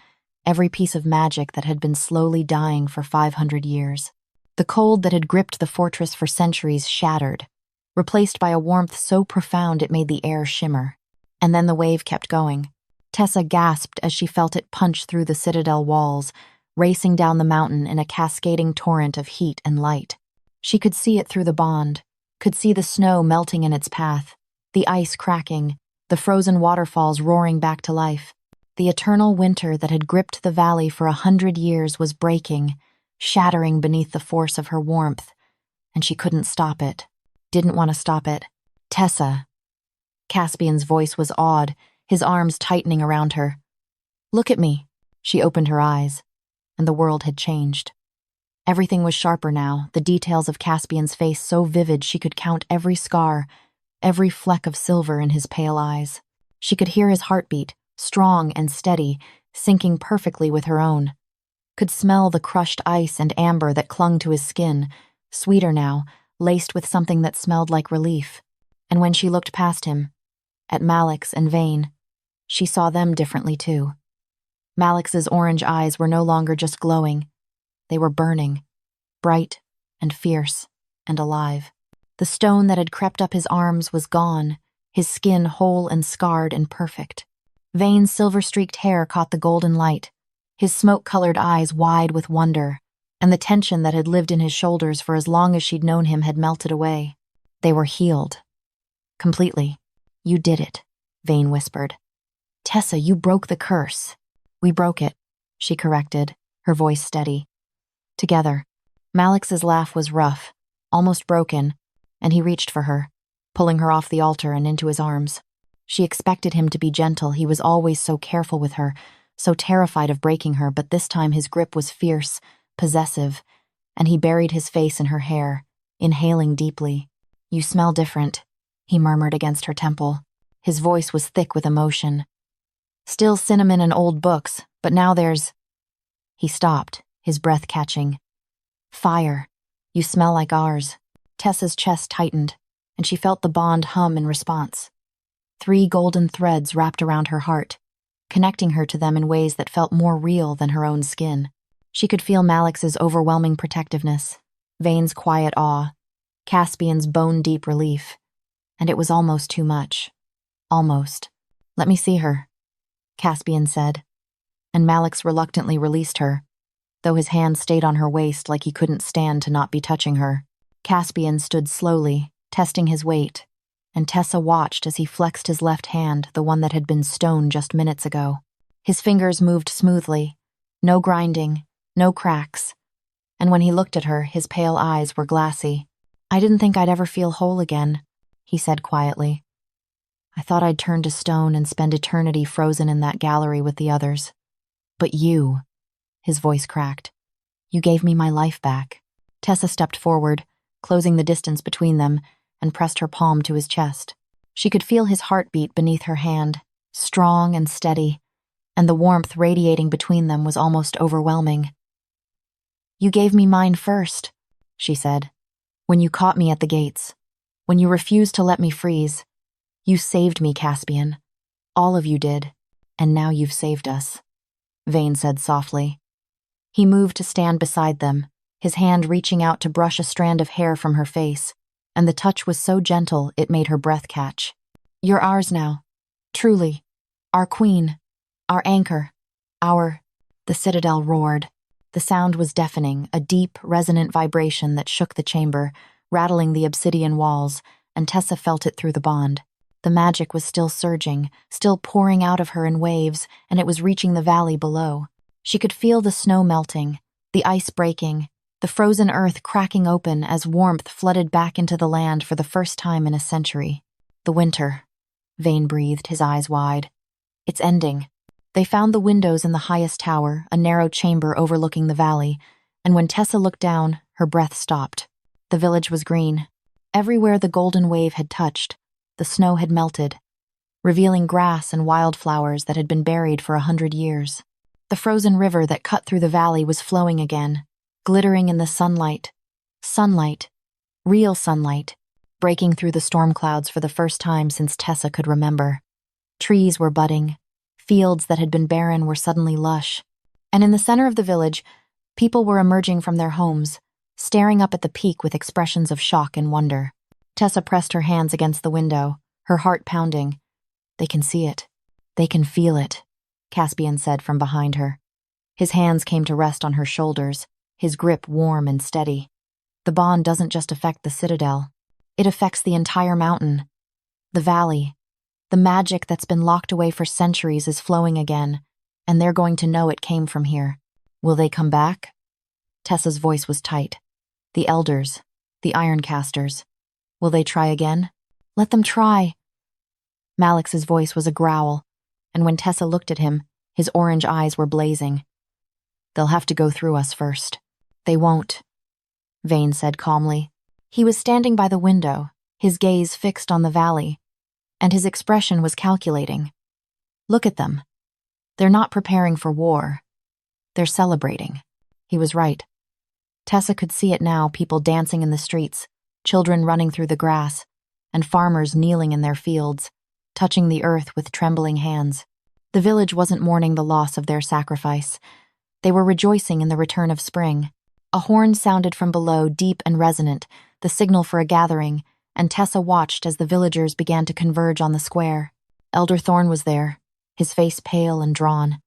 every piece of magic that had been slowly dying for 500 years. The cold that had gripped the fortress for centuries shattered, replaced by a warmth so profound it made the air shimmer. And then the wave kept going. Tessa gasped as she felt it punch through the citadel walls, racing down the mountain in a cascading torrent of heat and light. She could see it through the bond, could see the snow melting in its path, the ice cracking, the frozen waterfalls roaring back to life. The eternal winter that had gripped the valley for 100 years was breaking, shattering beneath the force of her warmth, and she couldn't stop it, didn't want to stop it. Tessa. Caspian's voice was awed, his arms tightening around her. Look at me. She opened her eyes, and the world had changed. Everything was sharper now, the details of Caspian's face so vivid she could count every scar, every fleck of silver in his pale eyes. She could hear his heartbeat, strong and steady, syncing perfectly with her own. Could smell the crushed ice and amber that clung to his skin, sweeter now, laced with something that smelled like relief. And when she looked past him, at Malix and Vane, she saw them differently too. Malix's orange eyes were no longer just glowing. They were burning, bright and fierce and alive. The stone that had crept up his arms was gone, his skin whole and scarred and perfect. Vane's silver-streaked hair caught the golden light, his smoke-colored eyes wide with wonder, and the tension that had lived in his shoulders for as long as she'd known him had melted away. They were healed. Completely. You did it, Vane whispered. Tessa, you broke the curse. We broke it, she corrected, her voice steady. Together. Malix's laugh was rough, almost broken, and he reached for her, pulling her off the altar and into his arms. She expected him to be gentle. He was always so careful with her, so terrified of breaking her, but this time his grip was fierce, possessive, and he buried his face in her hair, inhaling deeply. You smell different, he murmured against her temple. His voice was thick with emotion. Still cinnamon and old books, but now there's... He stopped, his breath catching. Fire. You smell like ours. Tessa's chest tightened, and she felt the bond hum in response. 3 golden threads wrapped around her heart, connecting her to them in ways that felt more real than her own skin. She could feel Malix's overwhelming protectiveness, Vane's quiet awe, Caspian's bone-deep relief, and it was almost too much. Almost. Let me see her, Caspian said, and Malix reluctantly released her, though his hand stayed on her waist like he couldn't stand to not be touching her. Caspian stood slowly, testing his weight, and Tessa watched as he flexed his left hand, the one that had been stone just minutes ago. His fingers moved smoothly, no grinding, no cracks, and when he looked at her, his pale eyes were glassy. I didn't think I'd ever feel whole again, he said quietly. I thought I'd turn to stone and spend eternity frozen in that gallery with the others. But you, his voice cracked, you gave me my life back. Tessa stepped forward, closing the distance between them, and pressed her palm to his chest. She could feel his heartbeat beneath her hand, strong and steady, and the warmth radiating between them was almost overwhelming. You gave me mine first, she said, when you caught me at the gates, when you refused to let me freeze. You saved me, Caspian. All of you did, and now you've saved us, Vane said softly. He moved to stand beside them, his hand reaching out to brush a strand of hair from her face, and the touch was so gentle it made her breath catch. You're ours now, truly. Our queen, our anchor, our... The citadel roared. The sound was deafening, a deep, resonant vibration that shook the chamber, rattling the obsidian walls, and Tessa felt it through the bond. The magic was still surging, still pouring out of her in waves, and it was reaching the valley below. She could feel the snow melting, the ice breaking, the frozen earth cracking open as warmth flooded back into the land for the first time in a century. The winter, Vane breathed, his eyes wide. It's ending. They found the windows in the highest tower, a narrow chamber overlooking the valley, and when Tessa looked down, her breath stopped. The village was green. Everywhere the golden wave had touched, the snow had melted, revealing grass and wildflowers that had been buried for 100 years. The frozen river that cut through the valley was flowing again, glittering in the sunlight. Sunlight. Real sunlight. breaking through the storm clouds for the first time since Tessa could remember. Trees were budding. Fields that had been barren were suddenly lush. And in the center of the village, people were emerging from their homes, staring up at the peak with expressions of shock and wonder. Tessa pressed her hands against the window, her heart pounding. They can see it. They can feel it, Caspian said from behind her. His hands came to rest on her shoulders, his grip warm and steady. The bond doesn't just affect the citadel. It affects the entire mountain. The valley. The magic that's been locked away for centuries is flowing again, and they're going to know it came from here. Will they come back? Tessa's voice was tight. The elders, the ironcasters. Will they try again? Let them try. Malix's voice was a growl, and when Tessa looked at him, his orange eyes were blazing. They'll have to go through us first. They won't, Vane said calmly. He was standing by the window, his gaze fixed on the valley, and his expression was calculating. Look at them. They're not preparing for war. They're celebrating. He was right. Tessa could see it now, people dancing in the streets, children running through the grass, and farmers kneeling in their fields, touching the earth with trembling hands. The village wasn't mourning the loss of their sacrifice. They were rejoicing in the return of spring. A horn sounded from below, deep and resonant, the signal for a gathering, and Tessa watched as the villagers began to converge on the square. Elder Thorn was there, his face pale and drawn,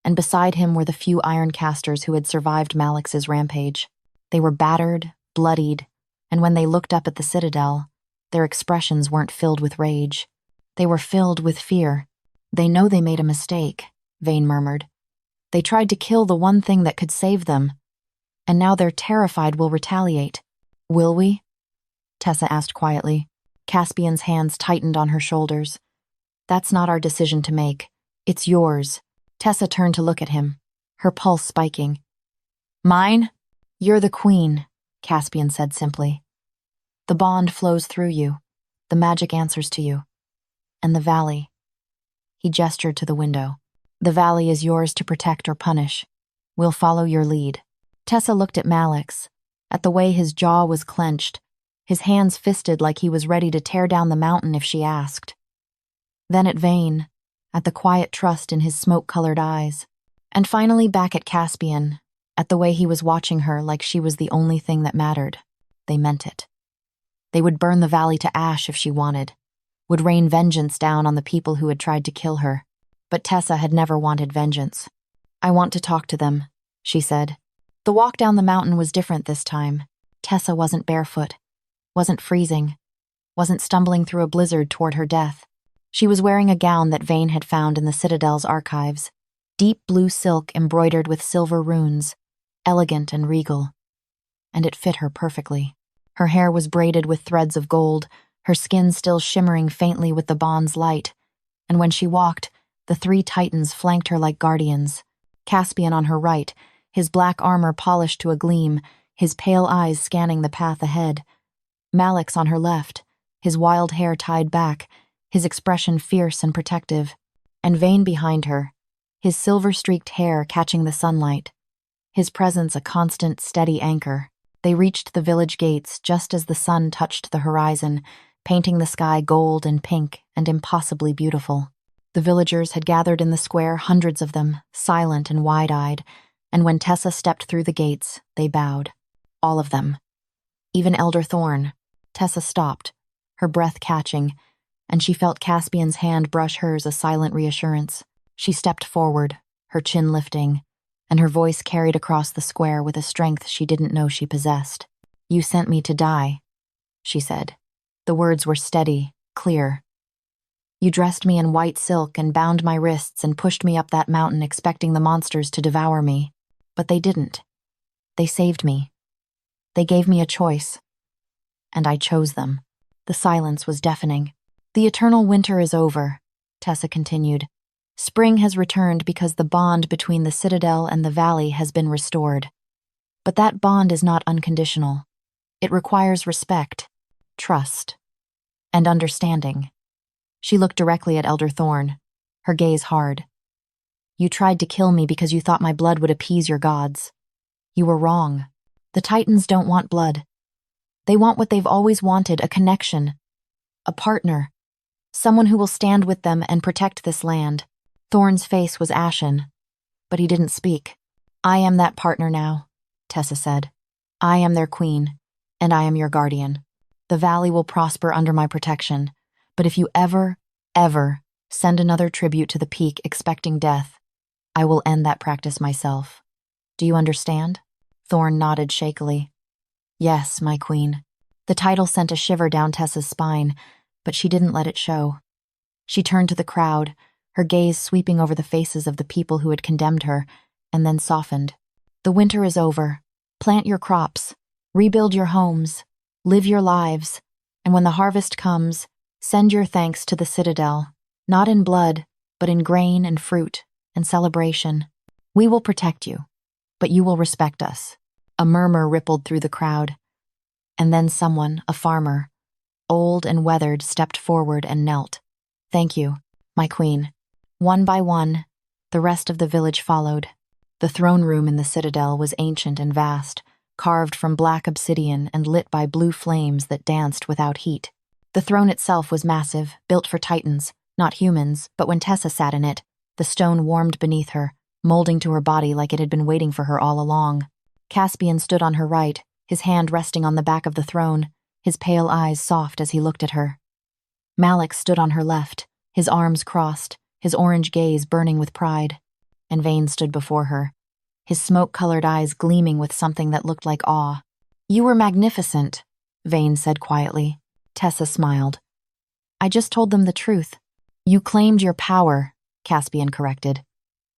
and beside him were the few ironcasters who had survived Malix's rampage. They were battered, bloodied, and when they looked up at the citadel, their expressions weren't filled with rage. They were filled with fear. They know they made a mistake, Vane murmured. They tried to kill the one thing that could save them, and now they're terrified we'll retaliate. Will we? Tessa asked quietly. Caspian's hands tightened on her shoulders. That's not our decision to make. It's yours. Tessa turned to look at him, her pulse spiking. Mine? You're the queen, Caspian said simply. The bond flows through you. The magic answers to you. And the valley. He gestured to the window. The valley is yours to protect or punish. We'll follow your lead. Tessa looked at Malix, at the way his jaw was clenched, his hands fisted like he was ready to tear down the mountain if she asked. Then at Vane, at the quiet trust in his smoke-colored eyes, and finally back at Caspian, at the way he was watching her like she was the only thing that mattered. They meant it. They would burn the valley to ash if she wanted, would rain vengeance down on the people who had tried to kill her. But Tessa had never wanted vengeance. I want to talk to them, she said. The walk down the mountain was different this time. Tessa wasn't barefoot, wasn't freezing, wasn't stumbling through a blizzard toward her death. She was wearing a gown that Vane had found in the Citadel's archives, deep blue silk embroidered with silver runes, elegant and regal. And it fit her perfectly. Her hair was braided with threads of gold, her skin still shimmering faintly with the bond's light, and when she walked, the three titans flanked her like guardians. Caspian on her right, his black armor polished to a gleam, his pale eyes scanning the path ahead. Malix on her left, his wild hair tied back, his expression fierce and protective, and Vane behind her, his silver-streaked hair catching the sunlight, his presence a constant, steady anchor. They reached the village gates just as the sun touched the horizon, painting the sky gold and pink and impossibly beautiful. The villagers had gathered in the square, hundreds of them, silent and wide-eyed, and when Tessa stepped through the gates, they bowed. All of them. Even Elder Thorn. Tessa stopped, her breath catching, and she felt Caspian's hand brush hers, a silent reassurance. She stepped forward, her chin lifting, and her voice carried across the square with a strength she didn't know she possessed. You sent me to die, she said. The words were steady, clear. You dressed me in white silk and bound my wrists and pushed me up that mountain expecting the monsters to devour me. But they didn't. They saved me. They gave me a choice. And I chose them. The silence was deafening. The eternal winter is over, Tessa continued. Spring has returned because the bond between the citadel and the valley has been restored. But that bond is not unconditional. It requires respect, trust, and understanding. She looked directly at Elder Thorn, her gaze hard. You tried to kill me because you thought my blood would appease your gods. You were wrong. The Titans don't want blood. They want what they've always wanted, a connection, a partner, someone who will stand with them and protect this land. Thorn's face was ashen, but he didn't speak. I am that partner now, Tessa said. I am their queen, and I am your guardian. The valley will prosper under my protection, but if you ever send another tribute to the peak expecting death, I will end that practice myself. Do you understand? Thorn nodded shakily. Yes, my queen. The title sent a shiver down Tessa's spine, but she didn't let it show. She turned to the crowd, her gaze sweeping over the faces of the people who had condemned her, and then softened. The winter is over. Plant your crops, rebuild your homes, live your lives, and when the harvest comes, send your thanks to the Citadel, not in blood, but in grain and fruit and celebration. We will protect you, but you will respect us. A murmur rippled through the crowd, and then someone, a farmer, old and weathered, stepped forward and knelt. Thank you, my queen. One by one, the rest of the village followed. The throne room in the Citadel was ancient and vast, carved from black obsidian and lit by blue flames that danced without heat. The throne itself was massive, built for titans, not humans, but when Tessa sat in it, the stone warmed beneath her, molding to her body like it had been waiting for her all along. Caspian stood on her right, his hand resting on the back of the throne, his pale eyes soft as he looked at her. Malik stood on her left, his arms crossed, his orange gaze burning with pride, and Vane stood before her, his smoke-colored eyes gleaming with something that looked like awe. You were magnificent, Vane said quietly. Tessa smiled. I just told them the truth. You claimed your power, Caspian corrected.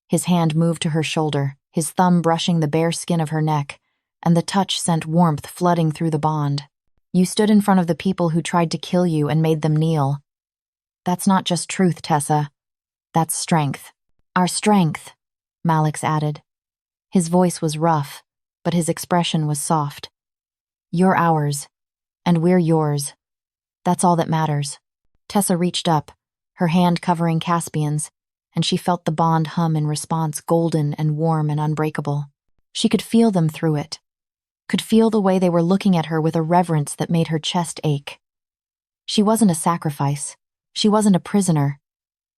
His hand moved to her shoulder, his thumb brushing the bare skin of her neck, and the touch sent warmth flooding through the bond. You stood in front of the people who tried to kill you and made them kneel. That's not just truth, Tessa. That's strength. Our strength, Malix added. His voice was rough, but his expression was soft. You're ours, and we're yours. That's all that matters. Tessa reached up, her hand covering Caspian's, and she felt the bond hum in response, golden and warm and unbreakable. She could feel them through it, could feel the way they were looking at her with a reverence that made her chest ache. She wasn't a sacrifice. She wasn't a prisoner.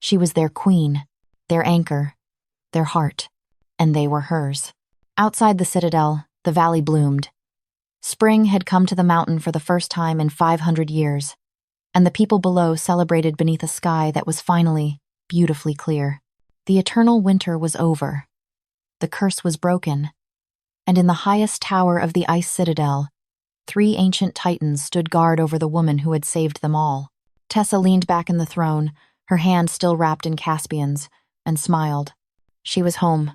She was their queen, their anchor, their heart, and they were hers. Outside the Citadel, the valley bloomed. Spring had come to the mountain for the first time in 500 years, and the people below celebrated beneath a sky that was finally beautifully clear. The eternal winter was over. The curse was broken, and in the highest tower of the Ice Citadel, 3 ancient titans stood guard over the woman who had saved them all. Tessa leaned back in the throne, her hand still wrapped in Caspian's, and smiled. She was home.